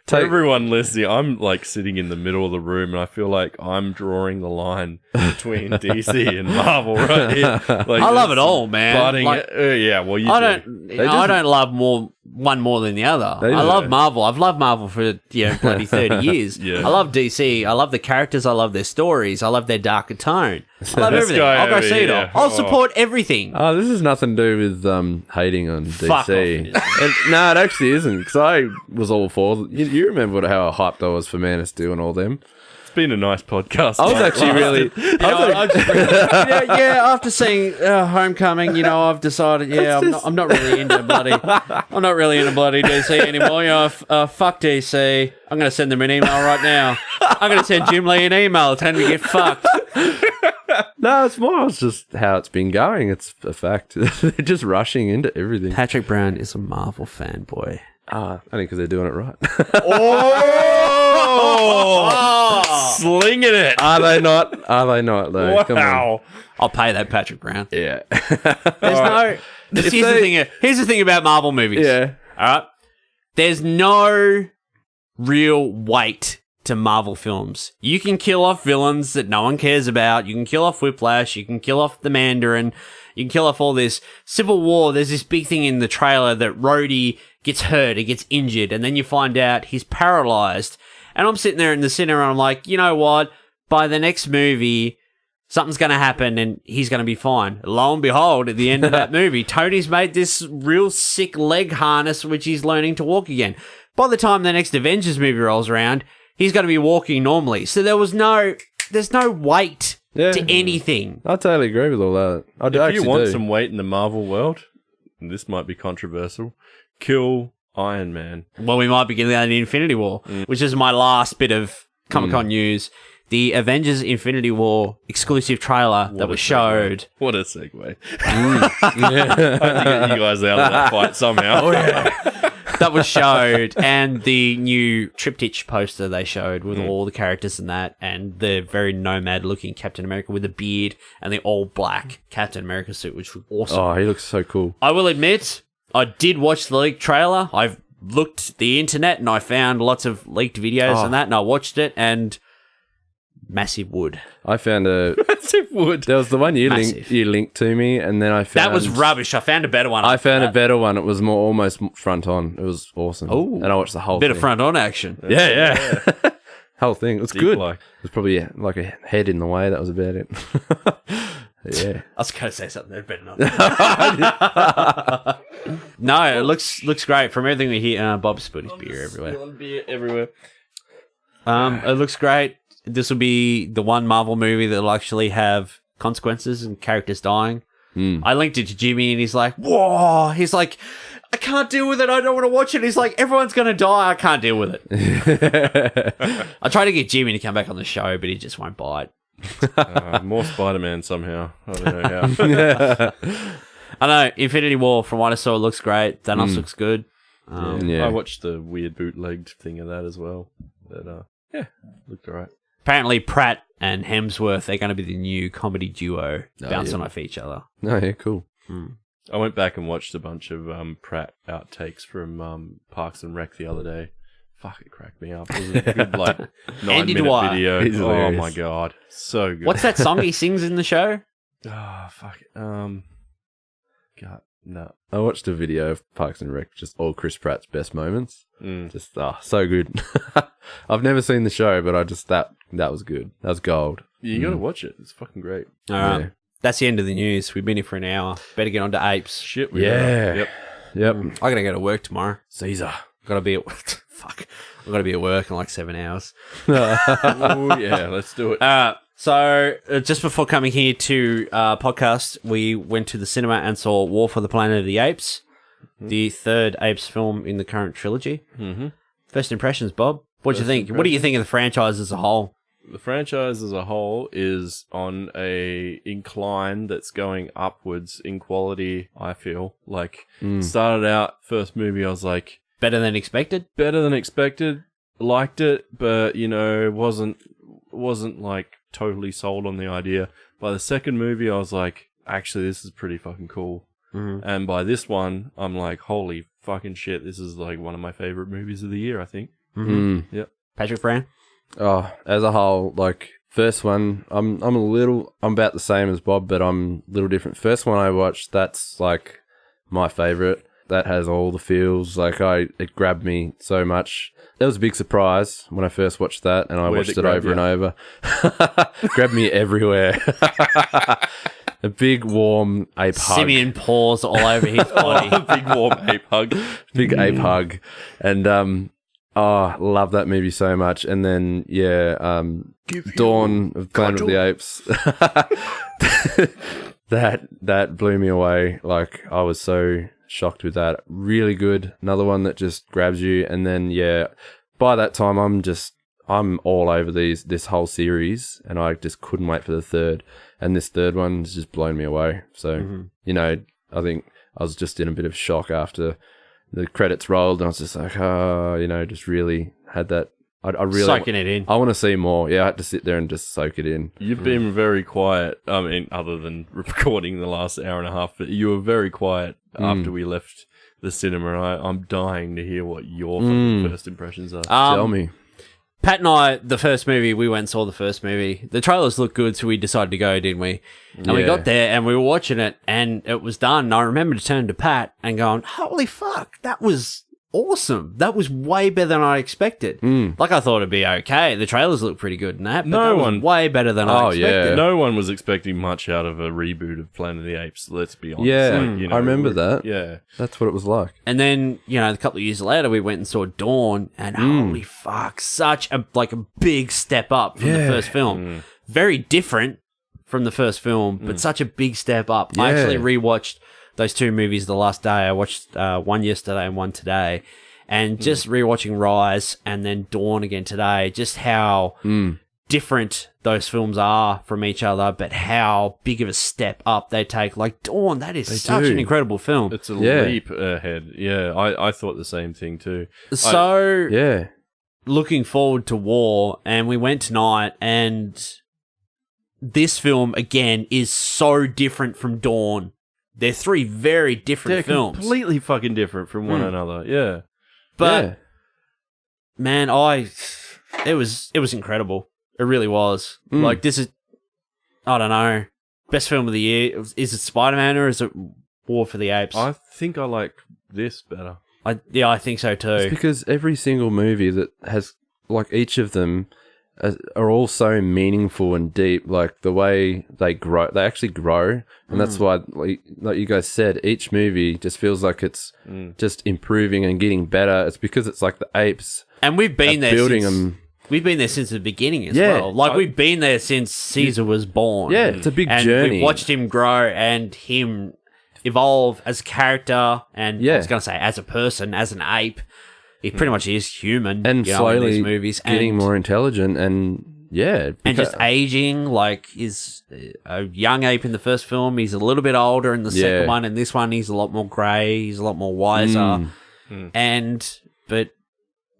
For everyone listening, I'm like sitting in the middle of the room, and I feel like I'm drawing the line between DC and Marvel right here. Like, I love it all, man. Butting Like, yeah, well, you I do. don't love one more than the other. They I do. love Marvel. I've loved Marvel for bloody 30 years. Yeah. I love DC. I love the characters. I love their stories. I love their darker tone. I love This everything. guy I'll go over see it all. here. I'll Oh. support everything. Oh, this has nothing to do with hating on Fuck DC. off. No, it actually isn't, because I was all for... You remember how hyped I was for Man of Steel and all them? It's been a nice podcast. I was actually really... After seeing Homecoming, I've decided, I'm not really into bloody DC anymore. Fuck DC. I'm going to send them an email right now. I'm going to send Jim Lee an email telling him to get fucked. No, it's more it's just how it's been going. It's a fact. They're just rushing into everything. Patrick Brown is a Marvel fanboy. Only because they're doing it right. Oh! Slinging it. Are they not? Are they not, though? Wow. Come on. I'll pay that Patrick Brown. Yeah. There's no. Here's the thing about Marvel movies. Yeah. All right. There's no real weight to Marvel films. You can kill off villains that no one cares about. You can kill off Whiplash. You can kill off the Mandarin. You can kill off all this. Civil War, there's this big thing in the trailer that Rhodey gets hurt, he gets injured, and then you find out he's paralyzed. And I'm sitting there in the cinema and I'm like, you know what? By the next movie, something's going to happen and he's going to be fine. Lo and behold, at the end of that movie, Tony's made this real sick leg harness which he's learning to walk again. By the time the next Avengers movie rolls around, he's going to be walking normally. So there's no weight to anything. I totally agree with all that. If you want some weight in the Marvel world, and this might be controversial, kill Iron Man. Well, we might be getting that in Infinity War, which is my last bit of Comic-Con news. The Avengers Infinity War exclusive trailer that was showed. What a segue. I had to get you guys out of that fight somehow. That was showed, and the new triptych poster they showed with all the characters in that, and the very nomad-looking Captain America with a beard and the all-black Captain America suit, which was awesome. Oh, he looks so cool. I will admit, I did watch the leaked trailer. I've looked the internet, and I found lots of leaked videos and that, and I watched it, and massive wood. I found a... Massive wood. There was the one you Massive. linked to me, and then I found... That was rubbish. I found a better one. I found a better one. It was more almost front on. It was awesome. Oh. And I watched the whole bit thing. of front-on action. Yeah. Whole thing. It was good. Like. It was probably like a head in the way. That was about it. Yeah. I was going to say something that better not. No, it looks great. From everything we hear, Bob's put his beer everywhere. Beer everywhere. It looks great. This will be the one Marvel movie that'll actually have consequences and characters dying. I linked it to Jimmy and he's like, whoa. He's like, I can't deal with it. I don't want to watch it. He's like, everyone's going to die. I can't deal with it. I tried to get Jimmy to come back on the show, but he just won't bite. More Spider-Man somehow. I don't know how. I know, Infinity War, from what I saw, looks great. Thanos looks good. Yeah. I watched the weird bootlegged thing of that as well. But, looked alright. Apparently, Pratt and Hemsworth, they're going to be the new comedy duo bouncing off each other. Oh, yeah, cool. I went back and watched a bunch of Pratt outtakes from Parks and Rec the other day. Fuck, it cracked me up. It was a good, 9-minute Dwyer. video. He's Oh hilarious. my god. So good. What's that song he sings in the show? Oh, fuck it. God, no. I watched a video of Parks and Rec, just all Chris Pratt's best moments. Mm. Just, so good. I've never seen the show, but that was good. That was gold. You gotta watch it. It's fucking great. All right. Yeah. That's the end of the news. We've been here for an hour. Better get on to Apes. Shit, we Yeah. are. Yep. Yep. I got to go to work tomorrow. Caesar. Got to be at fuck. I've got to be at work in like 7 hours. Oh, yeah, let's do it. So just before coming here to podcast, we went to the cinema and saw War for the Planet of the Apes, the third Apes film in the current trilogy. Mm-hmm. First impressions, Bob. What do you think? What do you think of the franchise as a whole? The franchise as a whole is on a incline that's going upwards in quality, I feel. Started out, first movie, I was like... Better than expected? Better than expected. Liked it, but, wasn't totally sold on the idea. By the second movie, I was like, actually, this is pretty fucking cool. Mm-hmm. And by this one, I'm like, holy fucking shit, this is one of my favorite movies of the year, I think. Yep. Patrick Brown? Oh, as a whole, like first one, I'm about the same as Bob, but I'm a little different. First one I watched, that's like my favorite. That has all the feels. Like it grabbed me so much. That was a big surprise when I first watched that, and I watched it over and over. Grabbed me everywhere. A big warm ape hug. Simeon paws all over his body. A big warm ape hug. Big ape hug. And love that movie so much. And then Dawn of Planet of the Apes. that blew me away. Like I was so shocked with that. Really good. Another one that just grabs you. And then by that time I'm all over this whole series, and I just couldn't wait for the third. And this third one has just blown me away. So, I think I was just in a bit of shock after the credits rolled, and I was just like, just really had that. I really soaking it in. I want to see more. Yeah, I had to sit there and just soak it in. You've been very quiet. I mean, other than recording the last hour and a half, but you were very quiet after we left the cinema. I'm dying to hear what your first impressions are. Tell me. Pat and I, the first movie, we went and saw the first movie. The trailers looked good, so we decided to go, didn't we? And we got there, and we were watching it, and it was done. And I remember turning to Pat and going, holy fuck, that was awesome. That was way better than I expected. Like, I thought it'd be okay. The trailers looked pretty good and that, but that was way better than I expected. Yeah. No one was expecting much out of a reboot of Planet of the Apes, let's be honest. Yeah, I remember that. Yeah. That's what it was like. And then, a couple of years later, we went and saw Dawn, and holy fuck, such a big step up from the first film. Very different from the first film, but such a big step up. I actually rewatched those two movies the last day. I watched one yesterday and one today, and just rewatching Rise and then Dawn again today, just how different those films are from each other, but how big of a step up they take. Like Dawn, that is such an incredible film. It's a leap ahead. Yeah, I thought the same thing too. So, looking forward to War, and we went tonight, and this film, again, is so different from Dawn. They're three very different films. Completely fucking different from one another. Yeah. But man, it was incredible. It really was. Like, this is, I don't know, best film of the year. Is it Spider-Man or is it War for the Apes? I think I like this better. I think so too. It's because every single movie that has, like, each of them are all so meaningful and deep. Like the way they actually grow, and that's why, like you guys said, each movie just feels like it's just improving and getting better. It's because it's like the apes, and we've been there building them. We've been there since the beginning as well. Like we've been there since Caesar was born. Yeah, it's a big and journey. We've watched him grow and him evolve as a character, and I was going to say as a person, as an ape. He pretty much is human, and slowly in these movies, getting more intelligent, and and just aging. Like he's a young ape in the first film, he's a little bit older in the second one, and this one he's a lot more grey, he's a lot more wiser, but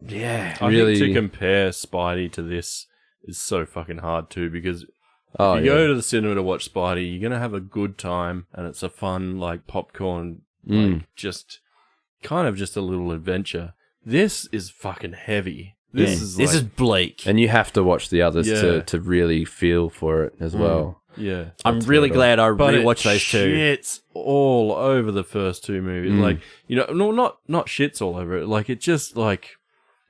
I think to compare Spidey to this is so fucking hard too, because if you go to the cinema to watch Spidey, you're gonna have a good time, and it's a fun like popcorn, like just kind of just a little adventure. This is fucking heavy. This is bleak. And you have to watch the others to really feel for it as well. Yeah. I'm really glad I rewatched those two. Shits all over the first two movies. Like, not shits all over it. Like, it just, like,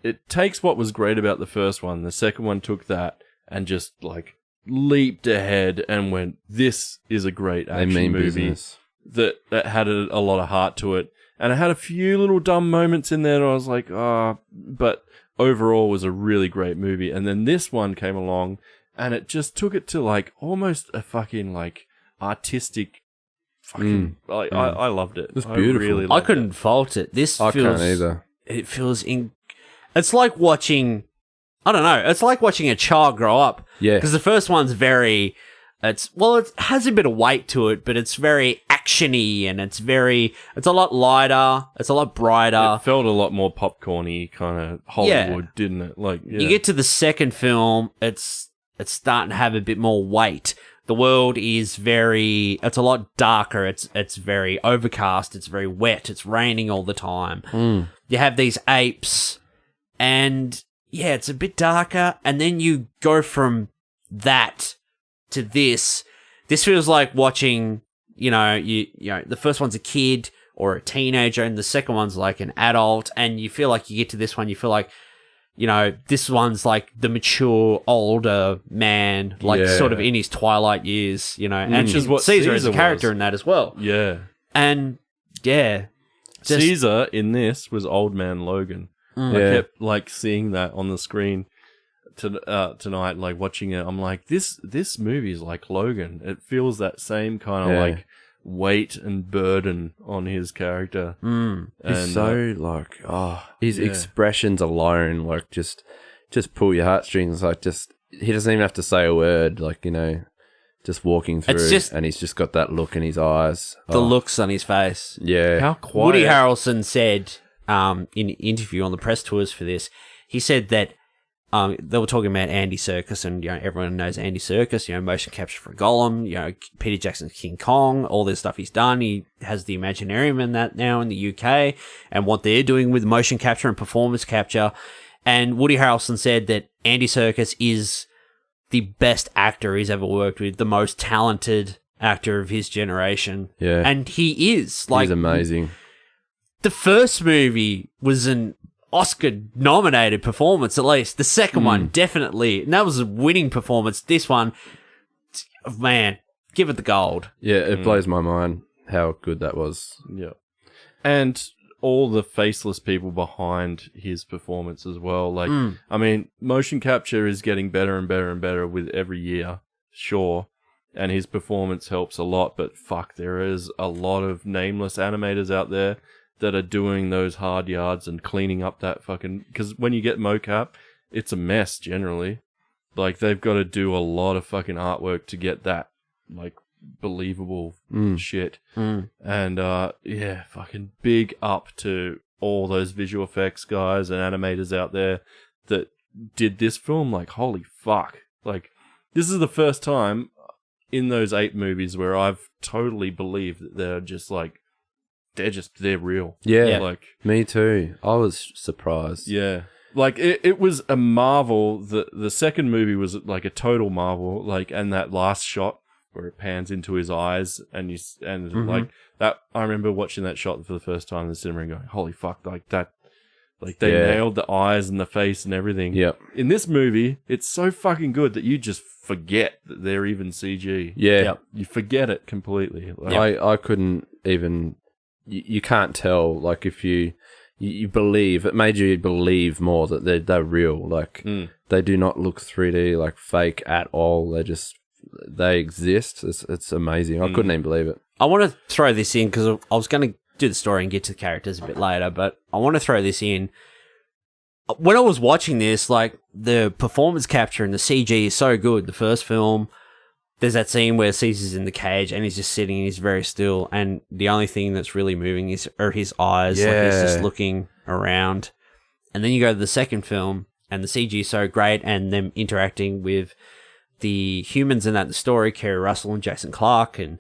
it takes what was great about the first one. The second one took that and just, like, leaped ahead and went, this is a great action movie that had a lot of heart to it. And it had a few little dumb moments in there that I was like, but overall was a really great movie. And then this one came along and it just took it to like almost a fucking like artistic fucking, I loved it. It's beautiful. Really I couldn't fault it. I can't either. It feels it's like watching, I don't know, it's like watching a child grow up. Yeah. Because the first one's very, it has a bit of weight to it, but it's very actiony and it's a lot lighter, it's a lot brighter. It felt a lot more popcorny, kind of Hollywood, didn't it? Like, you get to the second film, it's starting to have a bit more weight. The world is it's a lot darker. It's very overcast. It's very wet. It's raining all the time. You have these apes, And yeah, it's a bit darker. And then you go from that to this. This feels like watching, you know, the first one's a kid or a teenager, and the second one's like an adult. And you feel like you get to this one, you feel like, you know, this one's like the mature, older man, like sort of in his twilight years, you know, and Which is what Caesar is a character was. in that as well. Yeah. And yeah, Caesar in this was Old Man Logan. I kept like seeing that on the screen tonight, like watching it. I'm like, this movie is like Logan. It feels that same kind of like weight and burden on his character. He's so like, his expressions alone, like just pull your heartstrings. Like he doesn't even have to say a word. Like, you know, just walking through, and he's just got that look in his eyes. The looks on his face. Yeah. How quiet. Woody Harrelson said in an interview on the press tours for this, he said that they were talking about Andy Serkis, and, you know, everyone knows Andy Serkis, you know, motion capture for Gollum, you know, Peter Jackson's King Kong, all this stuff he's done. He has the Imaginarium in that now in the UK, and what they're doing with motion capture and performance capture. And Woody Harrelson said that Andy Serkis is the best actor he's ever worked with, the most talented actor of his generation. Yeah. And he is. Like, he's amazing. The first movie was an Oscar-nominated performance, at least. The second one, definitely. And that was a winning performance. This one, man, give it the gold. Yeah, it blows my mind how good that was. Yeah. And all the faceless people behind his performance as well. Like, I mean, motion capture is getting better and better and better with every year, sure. And his performance helps a lot, but fuck, there is a lot of nameless animators out there that are doing those hard yards and cleaning up that fucking... Because when you get mocap, it's a mess generally. Like, they've got to do a lot of fucking artwork to get that, like, believable shit. And, yeah, fucking big up to all those visual effects guys and animators out there that did this film. Like, holy fuck. Like, this is the first time in those 8 movies where I've totally believed that they're real. Yeah, like me too. I was surprised. Yeah, like it was a marvel. The second movie was like a total marvel. Like, and that last shot where it pans into his eyes like that. I remember watching that shot for the first time in the cinema and going, "Holy fuck!" Like that. Like they nailed the eyes and the face and everything. Yep. In this movie, it's so fucking good that you just forget that they're even CG. Yeah. Yep. You forget it completely. Like, I couldn't even... You can't tell, like, if you believe, it made you believe more that they're real. Like, they do not look 3D, like, fake at all. They exist. It's amazing. I couldn't even believe it. I want to throw this in because I was going to do the story and get to the characters a bit later, but I want to throw this in. When I was watching this, like, the performance capture and the CG is so good. The first film, there's that scene where Caesar's in the cage and he's just sitting and he's very still, and the only thing that's really moving are his eyes. Like, he's just looking around. And then you go to the second film and the CG is so great, and them interacting with the humans in that, the story, Kerry Russell and Jason Clarke, and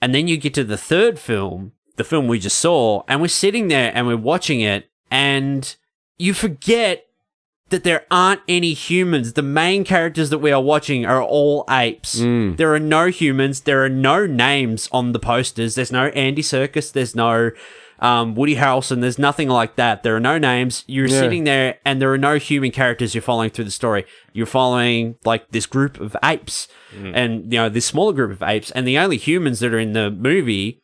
then you get to the third film, the film we just saw, and we're sitting there and we're watching it, and you forget that there aren't any humans. The main characters that we are watching are all apes. There are no humans. There are no names on the posters. There's no Andy Serkis. There's no Woody Harrelson. There's nothing like that. There are no names. You're sitting there and there are no human characters you're following through the story. You're following, like, this group of apes and, you know, this smaller group of apes. And the only humans that are in the movie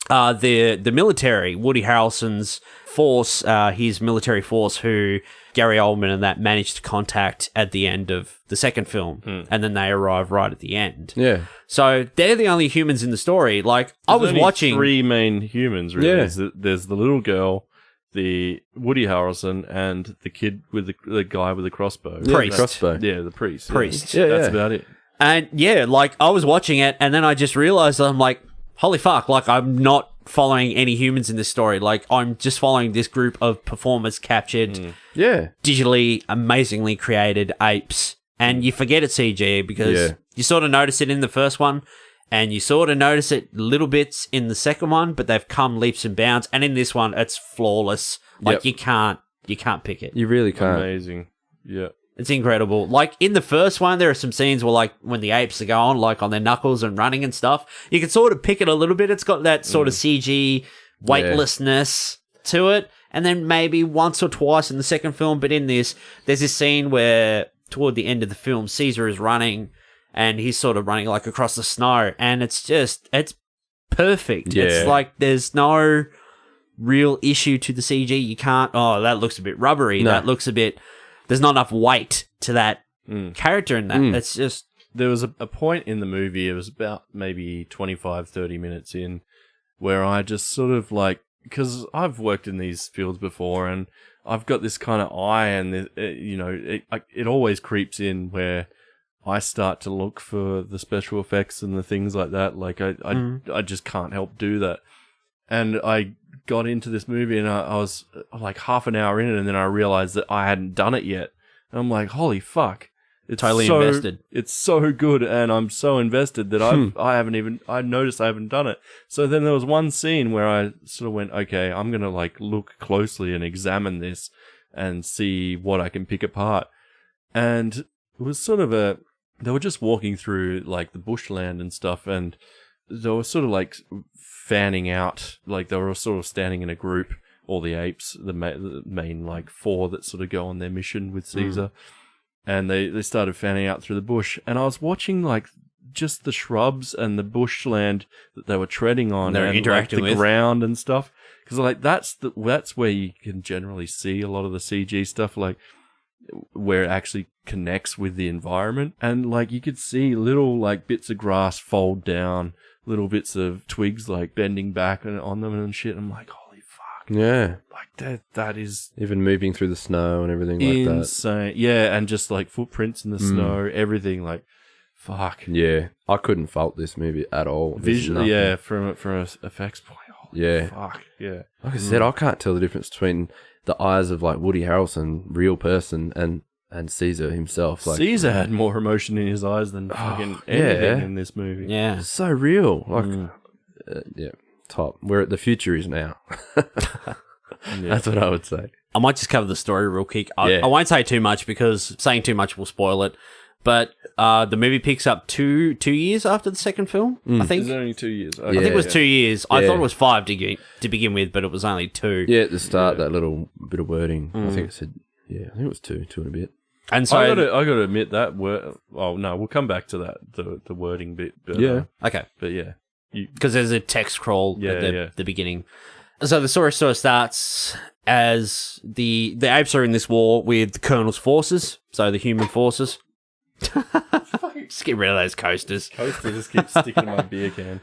are the military, Woody Harrelson's force, his military force, who Gary Oldman and that managed to contact at the end of the second film, and then they arrive right at the end. Yeah. So they're the only humans in the story. Like, I was watching 3 main humans. Really. Yeah. There's the little girl, the Woody Harrelson, and the kid with the guy with the crossbow. Yeah, Priest. the crossbow. Yeah, the priest. Priest. Yeah, That's yeah. about it. And yeah, like, I was watching it, and then I just realized that I'm like, holy fuck, like, I'm not following any humans in this story. Like, I'm just following this group of performers captured, digitally, amazingly created apes. And you forget it's CG because you sort of notice it in the first one, and you sort of notice it little bits in the second one, but they've come leaps and bounds. And in this one, it's flawless. Like, you can't you can't pick it. You really can't. Amazing. Yeah. It's incredible. Like, in the first one, there are some scenes where, like, when the apes are going, like, on their knuckles and running and stuff, you can sort of pick it a little bit. It's got that sort of CG weightlessness to it. And then maybe once or twice in the second film, but in this, there's this scene where, toward the end of the film, Caesar is running, and he's sort of running, like, across the snow, and it's perfect. Yeah. It's like, there's no real issue to the CG. You can't, oh, that looks a bit rubbery. No. That looks a bit... There's not enough weight to that character in that. It's just... There was a point in the movie, it was about maybe 25, 30 minutes in, where I just sort of like, because I've worked in these fields before and I've got this kind of eye and, it always creeps in where I start to look for the special effects and the things like that. Like, I just can't help do that. And I got into this movie and I was like half an hour in it, and then I realized that I hadn't done it yet. And I'm like, holy fuck. It's totally invested. It's so good, and I'm so invested that I noticed I haven't done it. So then there was one scene where I sort of went, okay, I'm going to like look closely and examine this and see what I can pick apart. And it was sort of they were just walking through like the bushland and stuff, and they were sort of like fanning out, like they were sort of standing in a group, all the apes, the main like 4 that sort of go on their mission with Caesar. And they started fanning out through the bush. And I was watching like just the shrubs and the bushland that they were treading on, they're and interacting like, the with ground and stuff. Because like that's where you can generally see a lot of the CG stuff, like where it actually connects with the environment. And like you could see little like bits of grass fold down, little bits of twigs like bending back on them and shit. I'm like, holy fuck. Yeah. Like that is even moving through the snow and everything like that. insane. Yeah, and just like footprints in the snow, everything, like fuck. Yeah. I couldn't fault this movie at all. Visually, yeah, from a effects point. Holy Yeah. fuck. Yeah. Like I said, I can't tell the difference between the eyes of like Woody Harrelson, real person, and Caesar himself. Like Caesar had more emotion in his eyes than fucking anything in this movie. Yeah. it's so real. Like yeah, top. Where the future is now. That's what I would say. I might just cover the story real quick. Yeah. I won't say too much because saying too much will spoil it. But the movie picks up two years after the second film, I think. It's only 2 years. I think it was 2 years. I Yeah. thought it was 5 to begin with, but it was only 2. Yeah, at the start, that little bit of wording. I think it said, I think it was 2 and a bit. And so, I gotta admit that word. Oh no, we'll come back to that the wording bit. But, Yeah. okay, but yeah, because there's a text crawl at Yeah. the beginning. So the story sort of starts as the apes are in this war with the Colonel's forces, so the human forces. Just get rid of those coasters. Coaster just keeps sticking in my beer can.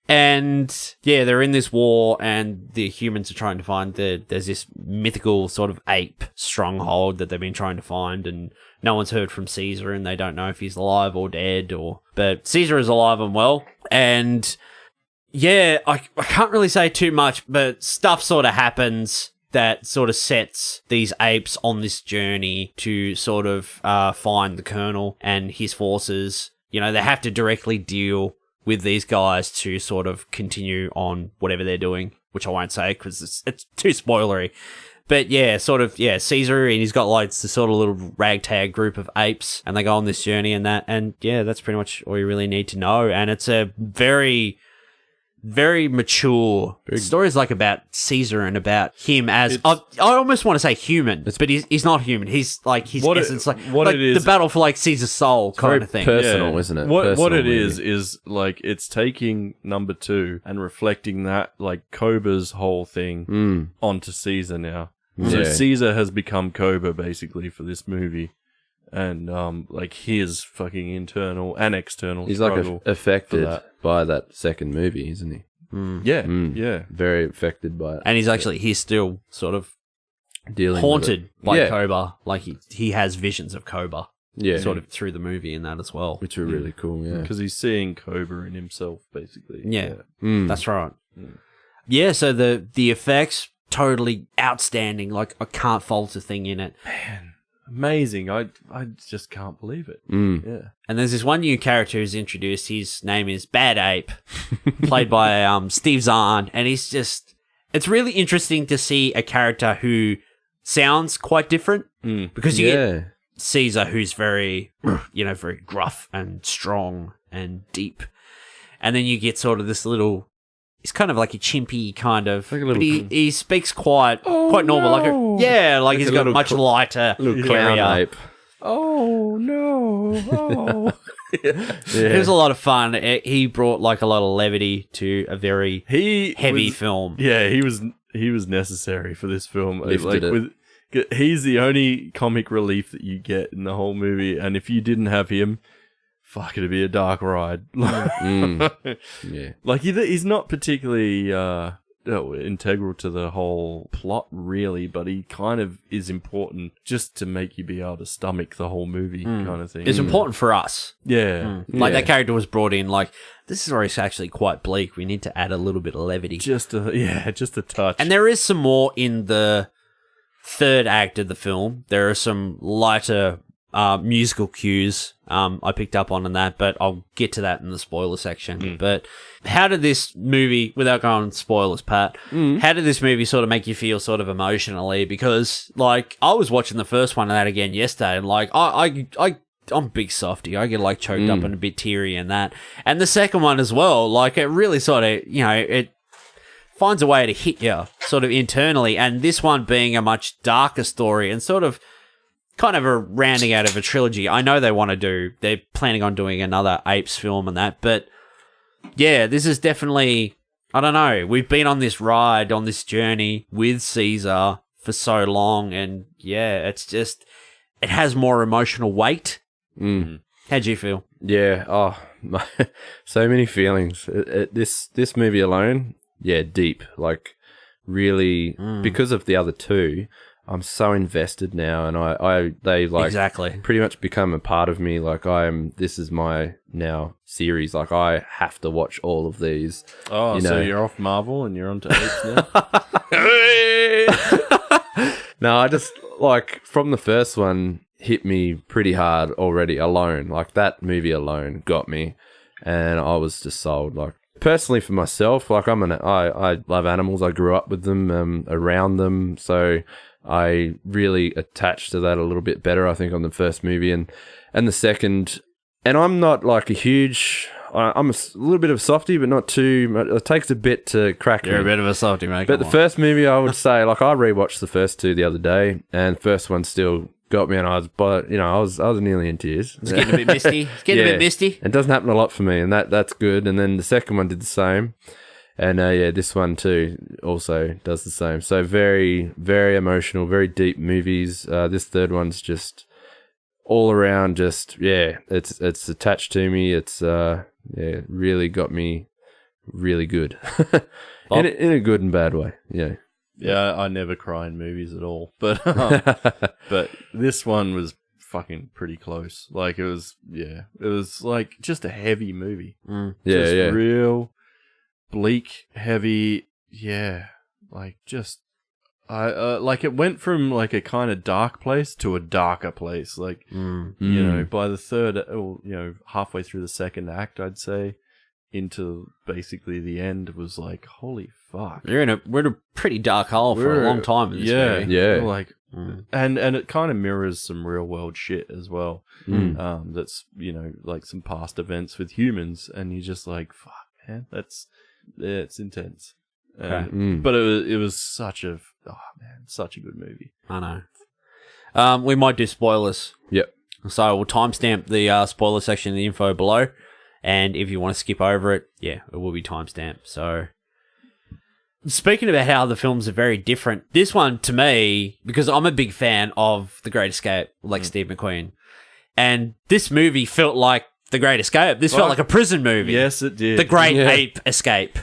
And yeah, they're in this war, and the humans are trying to find there's this mythical sort of ape stronghold that they've been trying to find, and no one's heard from Caesar, and they don't know if he's alive or dead, but Caesar is alive and well. And yeah, I can't really say too much, but stuff sort of happens that sort of sets these apes on this journey to sort of find the Colonel and his forces. You know, they have to directly deal with these guys to sort of continue on whatever they're doing, which I won't say because it's too spoilery. But yeah, Caesar, and he's got like this sort of little ragtag group of apes, and they go on this journey and yeah, that's pretty much all you really need to know. And it's a very, very mature story. Is like about Caesar and about him as I almost want to say human, but he's not human. He's like his essence, like it is, the battle for like Caesar's soul kind of thing. Personal, isn't it? What it is like it's taking number 2 and reflecting that like Koba's whole thing onto Caesar now. So Caesar has become Koba basically for this movie. And like his fucking internal and external he's struggle. like affected by that second movie, isn't he? Yeah. Very affected by it. And he's still sort of Dealing haunted by Yeah. Koba. Like he has visions of Koba. Yeah. Sort of through the movie and that as well. Which are really cool, yeah. Because he's seeing Cobra in himself, basically. Yeah. Mm. That's right. Yeah, so the effects, totally outstanding. Like, I can't fault a thing in it. Man, amazing. I just can't believe it. Mm. Yeah. And there's this one new character who's introduced. His name is Bad Ape, played by Steve Zahn. And he's just... It's really interesting to see a character who sounds quite different because you get Yeah. Caesar, who's very, very gruff and strong and deep. And then you get sort of this little, he's kind of like a chimpy kind of, Like a little- but he speaks quite normal. no. Like he's a got a little much lighter Little clown area. ape. Oh, no. Oh. It was a lot of fun. He brought like a lot of levity to a very heavy film. Yeah, he was necessary for this film. Lifted it. He's the only comic relief that you get in the whole movie, and if you didn't have him, fuck, it'd be a dark ride. Yeah. Like he's not particularly integral to the whole plot, really, but he kind of is important just to make you be able to stomach the whole movie, kind of thing. It's important for us. Yeah, Like that character was brought in like, this is actually quite bleak. We need to add a little bit of levity. just a touch. And there is some more in the third act of the film. There are some lighter musical cues I picked up on in that, but I'll get to that in the spoiler section. But how did this movie, without going on spoilers, Pat, how did this movie sort of make you feel sort of emotionally? Because, like, I was watching the first one and that again yesterday, and, like, I'm a big softy. I get, like, choked up and a bit teary in that. And the second one as well, like, it really sort of, it finds a way to hit you sort of internally. And this one being a much darker story and sort of kind of a rounding out of a trilogy. I know they're planning on doing another Apes film and that, but yeah, this is definitely, I don't know, we've been on this ride, on this journey with Caesar for so long, and yeah, it's just, it has more emotional weight. How'd you feel? Yeah. Oh, so many feelings. This movie alone, yeah, deep. Like, really, because of the other two, I'm so invested now, and they like Exactly. pretty much become a part of me. Like, this is my now series. Like, I have to watch all of these. Oh, so you're off Marvel and you're onto Apes now? No, I just, like, from the first one, hit me pretty hard already alone. Like, that movie alone got me, and I was just sold. Like, personally for myself, like, I love animals. I grew up with them, around them, so I really attached to that a little bit better, I think, on the first movie and the second. And I'm not like a huge, I'm a little bit of a softie, but not too much. It takes a bit to crack You're me. a bit of a softy, mate. But the first movie, I would say, like, I rewatched the first two the other day, and the first one still got me, and I was nearly in tears. It's getting a bit misty. It's getting a bit misty. It doesn't happen a lot for me, and that's good. And then the second one did the same. And this one too also does the same. So very, very emotional, very deep movies. This third one's just all around, just it's attached to me. It's really got me really good, in a good and bad way. Yeah. Yeah, I never cry in movies at all, but but this one was fucking pretty close. Like, it was like just a heavy movie. Just real bleak, heavy, like, just like, it went from like a kind of dark place to a darker place, like, by the third, halfway through the second act, I'd say, into basically the end, was like, holy fuck, we're in a pretty dark hole for a long time in this movie. Yeah. Like, and it kind of mirrors some real world shit as well. That's, like some past events with humans, and you're just like, fuck, man, it's intense. But it was such a good movie. I know. We might do spoilers. Yep. So we'll timestamp the spoiler section in the info below, and if you want to skip over it, it will be timestamped. So, speaking about how the films are very different, this one to me, because I'm a big fan of The Great Escape, like Steve McQueen, and this movie felt like The Great Escape. This felt like a prison movie. Yes, it did. The Great Ape Escape.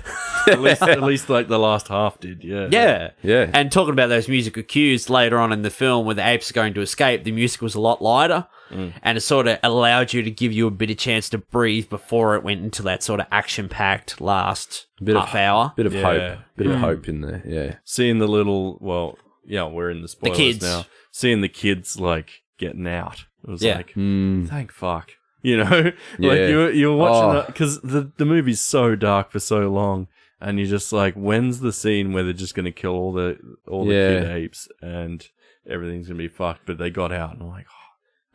at least like the last half did. Yeah. And talking about those musical cues later on in the film where the apes are going to escape, the music was a lot lighter, and it sort of allowed you to give you a bit of chance to breathe before it went into that sort of action-packed last half hour. Bit of hope in there. Yeah. Seeing the little, we're in the spoilers kids now. Seeing the kids like getting out, it was like, thank fuck. Like, you're watching that because the movie's so dark for so long, and you're just like, when's the scene where they're just going to kill all the kid apes? And everything's gonna be fucked. But they got out, and I'm like,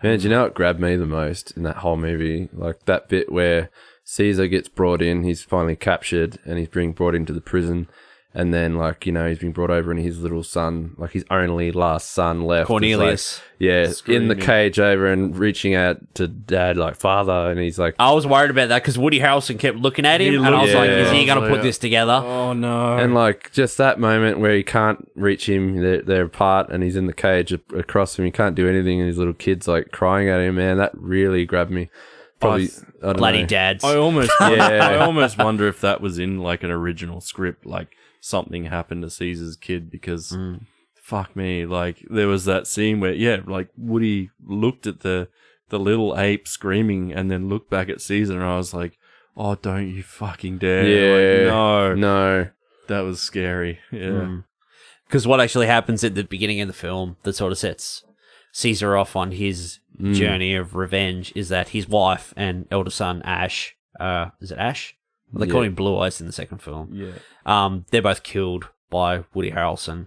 Man, do you know what grabbed me the most in that whole movie? Like that bit where Caesar gets brought in, he's finally captured, and he's being brought into the prison. And then, like, you know, he's been brought over and his little son, like his only last son left. Cornelius. Like, Screaming. in the cage over and reaching out to dad, like, father. And he's like, I was worried about that because Woody Harrelson kept looking at him, and I was like, is he going to put this together? oh no. and like, just that moment where he can't reach him, they're apart, and he's in the cage across him. He can't do anything, and his little kid's like crying at him, man. That really grabbed me. Probably, I don't Bloody know. dads. I almost, Yeah. I almost wonder if that was in like an original script, like something happened to Caesar's kid because, fuck me, like there was that scene where, like Woody looked at the little ape screaming and then looked back at Caesar, and I was like, oh, don't you fucking dare! Yeah. Like, no, No. that was scary. Yeah, Because what actually happens at the beginning of the film that sort of sets Caesar off on his journey of revenge is that his wife and elder son Ash, is it Ash? Well, they call him Blue Eyes in the second film. yeah. They're both killed by Woody Harrelson.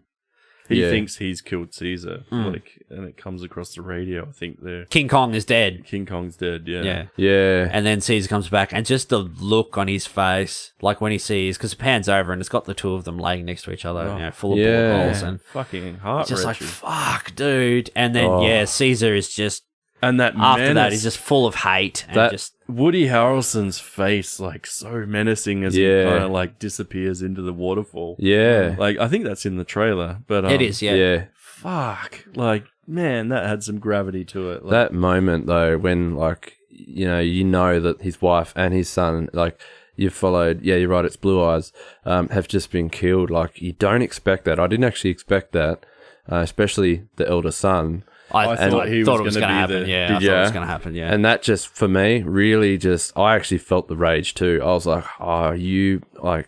He Yeah. thinks he's killed Caesar, like, and it comes across the radio. I think King Kong is dead. King Kong's dead. Yeah, Yeah. Yeah. And then Caesar comes back, and just the look on his face, like when he sees, because it pans over and it's got the two of them laying next to each other, you know, full of bullet Yeah. holes, and fucking heart just like, wrenching. fuck, dude. And then, Caesar is just, And that after that, menace. he's just full of hate. And That- just, Woody Harrelson's face, like, so menacing as he kind of, like, disappears into the waterfall. Yeah. Like, I think that's in the trailer, but... it is, yeah. Yeah. Fuck. Like, man, that had some gravity to it. Like, That moment, though, when, like, you know that his wife and his son, like, you've followed, you're right, it's Blue Eyes, have just been killed. Like, you don't expect that. I didn't actually expect that, especially the elder son. I thought he was it was gonna going to be happen. the- Yeah, Did I thought it was ya? going to happen. Yeah, And that just, for me, really just, I actually felt the rage too. I was like, oh, you, like,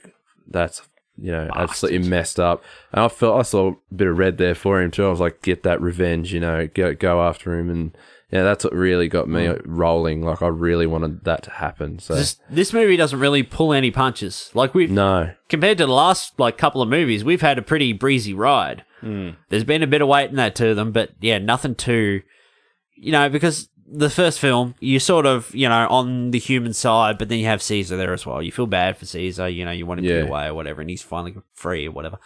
that's, absolutely messed up. And I saw a bit of red there for him too. I was like, get that revenge, go after him. And yeah, that's what really got me rolling. Like, I really wanted that to happen. So, this movie doesn't really pull any punches. Like no. compared to the last couple of movies, we've had a pretty breezy ride. There's been a bit of weight in that to them, but yeah, nothing too, because the first film, you sort of, on the human side, but then you have Caesar there as well. You feel bad for Caesar, you want him to get away or whatever, and he's finally free or whatever.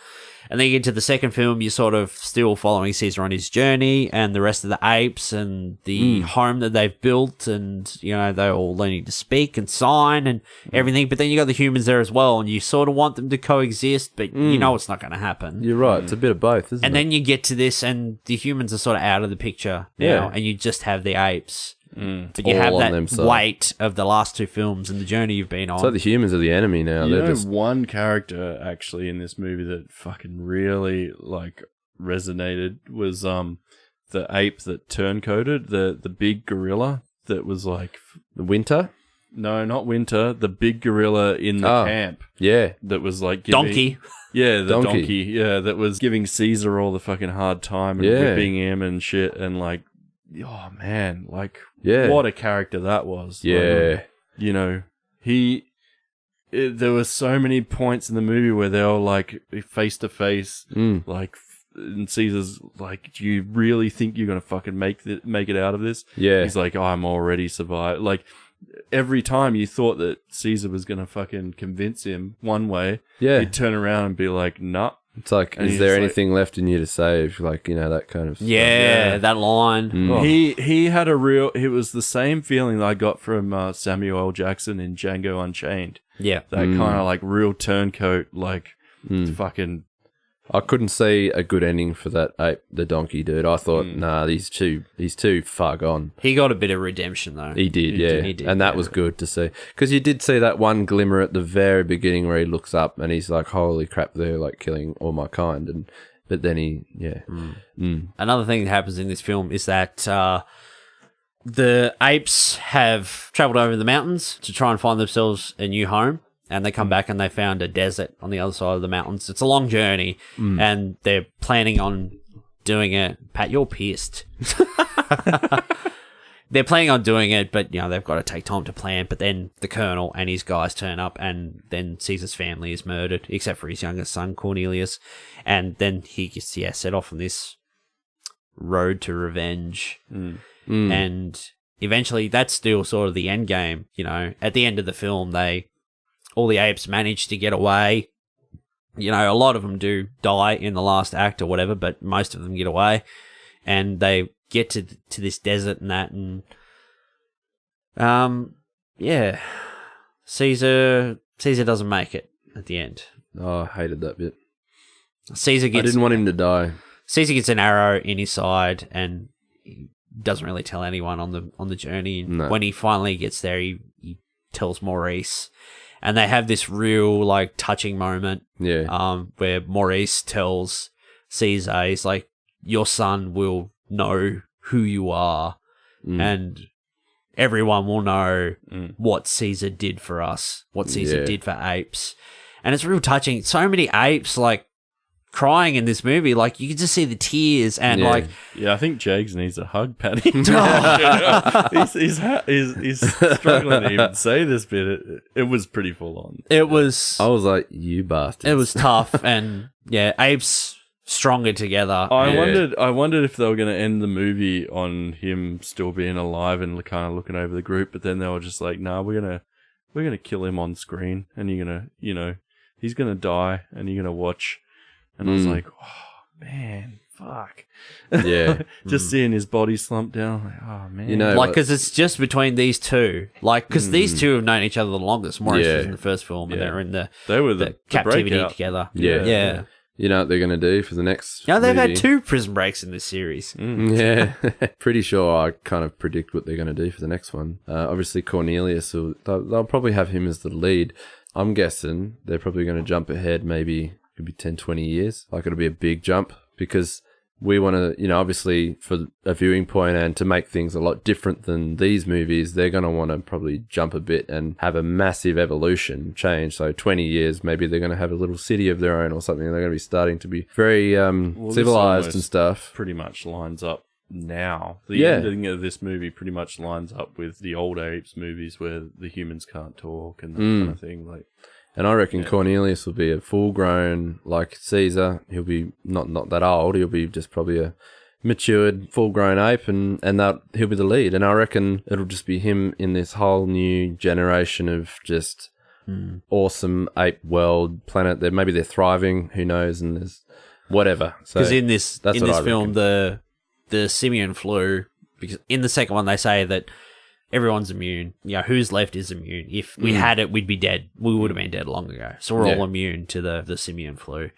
And then you get to the second film, you're sort of still following Caesar on his journey and the rest of the apes and the home that they've built, and, they're all learning to speak and sign and everything. But then you got the humans there as well, and you sort of want them to coexist, but you know it's not going to happen. You're right. It's a bit of both, isn't it? And then you get to this, and the humans are sort of out of the picture now, and you just have the apes. But you All have on that themselves. weight of the last two films and the journey you've been on. So the humans are the enemy now. you They're know, just one character, actually, in this movie that fucking really, like, resonated was, the ape that turncoated, the big gorilla that was, like... Winter. No, not Winter. The big gorilla in the camp Yeah. that was, like... giving- Donkey. Yeah, the Donkey. donkey. Yeah, that was giving Caesar all the fucking hard time and Yeah. whipping him and shit, and, like... Oh, man, like... Yeah. What a character that was. Yeah. Like, there were so many points in the movie where they were like face to face, like, and Caesar's like, "Do you really think you're gonna fucking make it out of this?" Yeah. He's like, "I'm already survived." Like, every time you thought that Caesar was gonna fucking convince him one way, Yeah. he'd turn around and be like, "Nah." It's like, And is he's there just anything left in you to save? Like, that kind of stuff. Yeah, that line. Oh. He had it was the same feeling that I got from Samuel L. Jackson in Django Unchained. Yeah. That kind of like real turncoat, like fucking. I couldn't see a good ending for that ape, the donkey dude. I thought, nah, he's too far gone. He got a bit of redemption, though. He did, yeah. He did, and that was good to see. Because you did see that one glimmer at the very beginning where he looks up and he's like, holy crap, they're like killing all my kind. But then Another thing that happens in this film is that the apes have traveled over the mountains to try and find themselves a new home. And they come back and they found a desert on the other side of the mountains. It's a long journey, and they're planning on doing it. Pat, you're pissed. They're planning on doing it, but they've got to take time to plan. But then the colonel and his guys turn up, and then Caesar's family is murdered, except for his youngest son Cornelius. And then he gets set off on this road to revenge. And eventually that's still sort of the end game. You know, at the end of the film, all the apes manage to get away. You know, a lot of them do die in the last act or whatever, but most of them get away, and they get to this desert and that, and yeah, Caesar doesn't make it at the end. Oh, I hated that bit. Caesar I didn't want him to die. Caesar gets an arrow in his side, and he doesn't really tell anyone on the journey. No. When he finally gets there, he tells Maurice. And they have this real, like, touching moment. Yeah. Where Maurice tells Caesar, he's like, your son will know who you are. And everyone will know what Caesar did for us. What Caesar did for apes. And it's real touching. So many apes, like, crying in this movie. Like, you can just see the tears and, like... Yeah, I think Jags needs a hug, Paddy. he's struggling to even say this bit. It was pretty full on. It was... I was like, you bastards. It was tough, and, yeah, apes stronger together. I wondered if they were going to end the movie on him still being alive and kind of looking over the group, but then they were just like, nah, we're gonna kill him on screen, and you're gonna, you know, he's gonna die, and you're gonna watch. And I was like, oh, man, fuck. Yeah. Just seeing his body slump down. Like, oh, man. You know, like, because it's just between these two. Like, because these two have known each other the longest. Maurice was in the first film, and they're in the captivity breakout together. Yeah. You know what they're going to do for the next Now, they've movie? had 2 prison breaks in this series. Yeah. Pretty sure I kind of predict what they're going to do for the next one. Obviously, Cornelius, they'll probably have him as the lead. I'm guessing they're probably going to jump ahead maybe... Could be 10, 20 years. Like, it'll be a big jump because we want to, you know, obviously for a viewing point and to make things a lot different than these movies, they're going to want to probably jump a bit and have a massive evolution change. So 20 years, maybe they're going to have a little city of their own or something. They're going to be starting to be very civilized and stuff. Pretty much lines up now. The ending of this movie pretty much lines up with the old Apes movies where the humans can't talk and that kind of thing. Like. And I reckon Cornelius will be a full-grown, like Caesar. He'll be not that old. He'll be just probably a matured, full-grown ape, and that he'll be the lead. And I reckon it'll just be him in this whole new generation of just awesome ape world planet. Maybe they're thriving. Who knows? And there's whatever. Because in this film, reckon. the simian flu. Because in the second one, they say that. Everyone's immune. You know, who's left is immune. If we had it, we'd be dead. We would have been dead long ago. So we're all immune to the simian flu.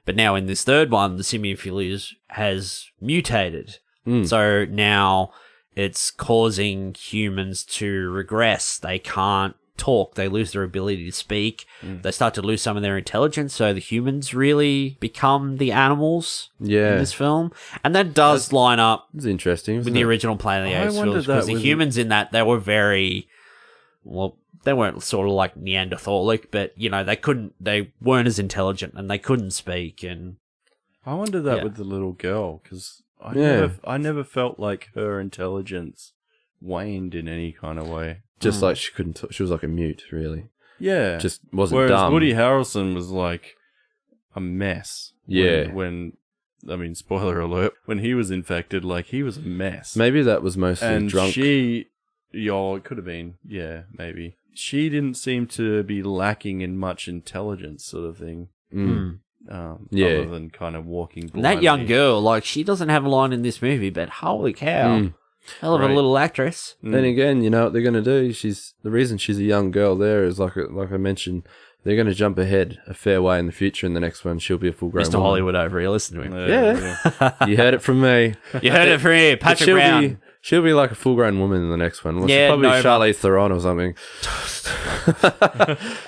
But now in this third one, the simian flu has mutated. So now it's causing humans to regress. They can't talk. They lose their ability to speak. They start to lose some of their intelligence. So the humans really become the animals in this film. And that does line up It's interesting, with the original Planet of the Apes films. Because the humans in that, they were very... Well, they weren't sort of like Neanderthalic, but, you know, they weren't as intelligent and they couldn't speak. And I wonder that with the little girl, because I never felt like her intelligence waned in any kind of way. Just like she couldn't talk. She was like a mute, really. Yeah. Just wasn't Whereas dumb. Woody Harrelson was like a mess. Yeah. I mean, spoiler alert, when he was infected, like, he was a mess. Maybe that was mostly drunk. It could have been. Yeah, maybe. She didn't seem to be lacking in much intelligence sort of thing. Other than kind of walking blindly. that young girl, like, she doesn't have a line in this movie, but holy cow. Hell of a little actress. Then again, you know what they're going to do? The reason she's a young girl there is, like I mentioned, they're going to jump ahead a fair way in the future. In the next one, she'll be a full-grown Mr. woman. Hollywood over here, listen to him. Yeah. You heard it from me. You heard it from here, Patrick Brown. She'll be like a full-grown woman in the next one. Well, Yeah, she'll probably Nova. Charlize Theron or something.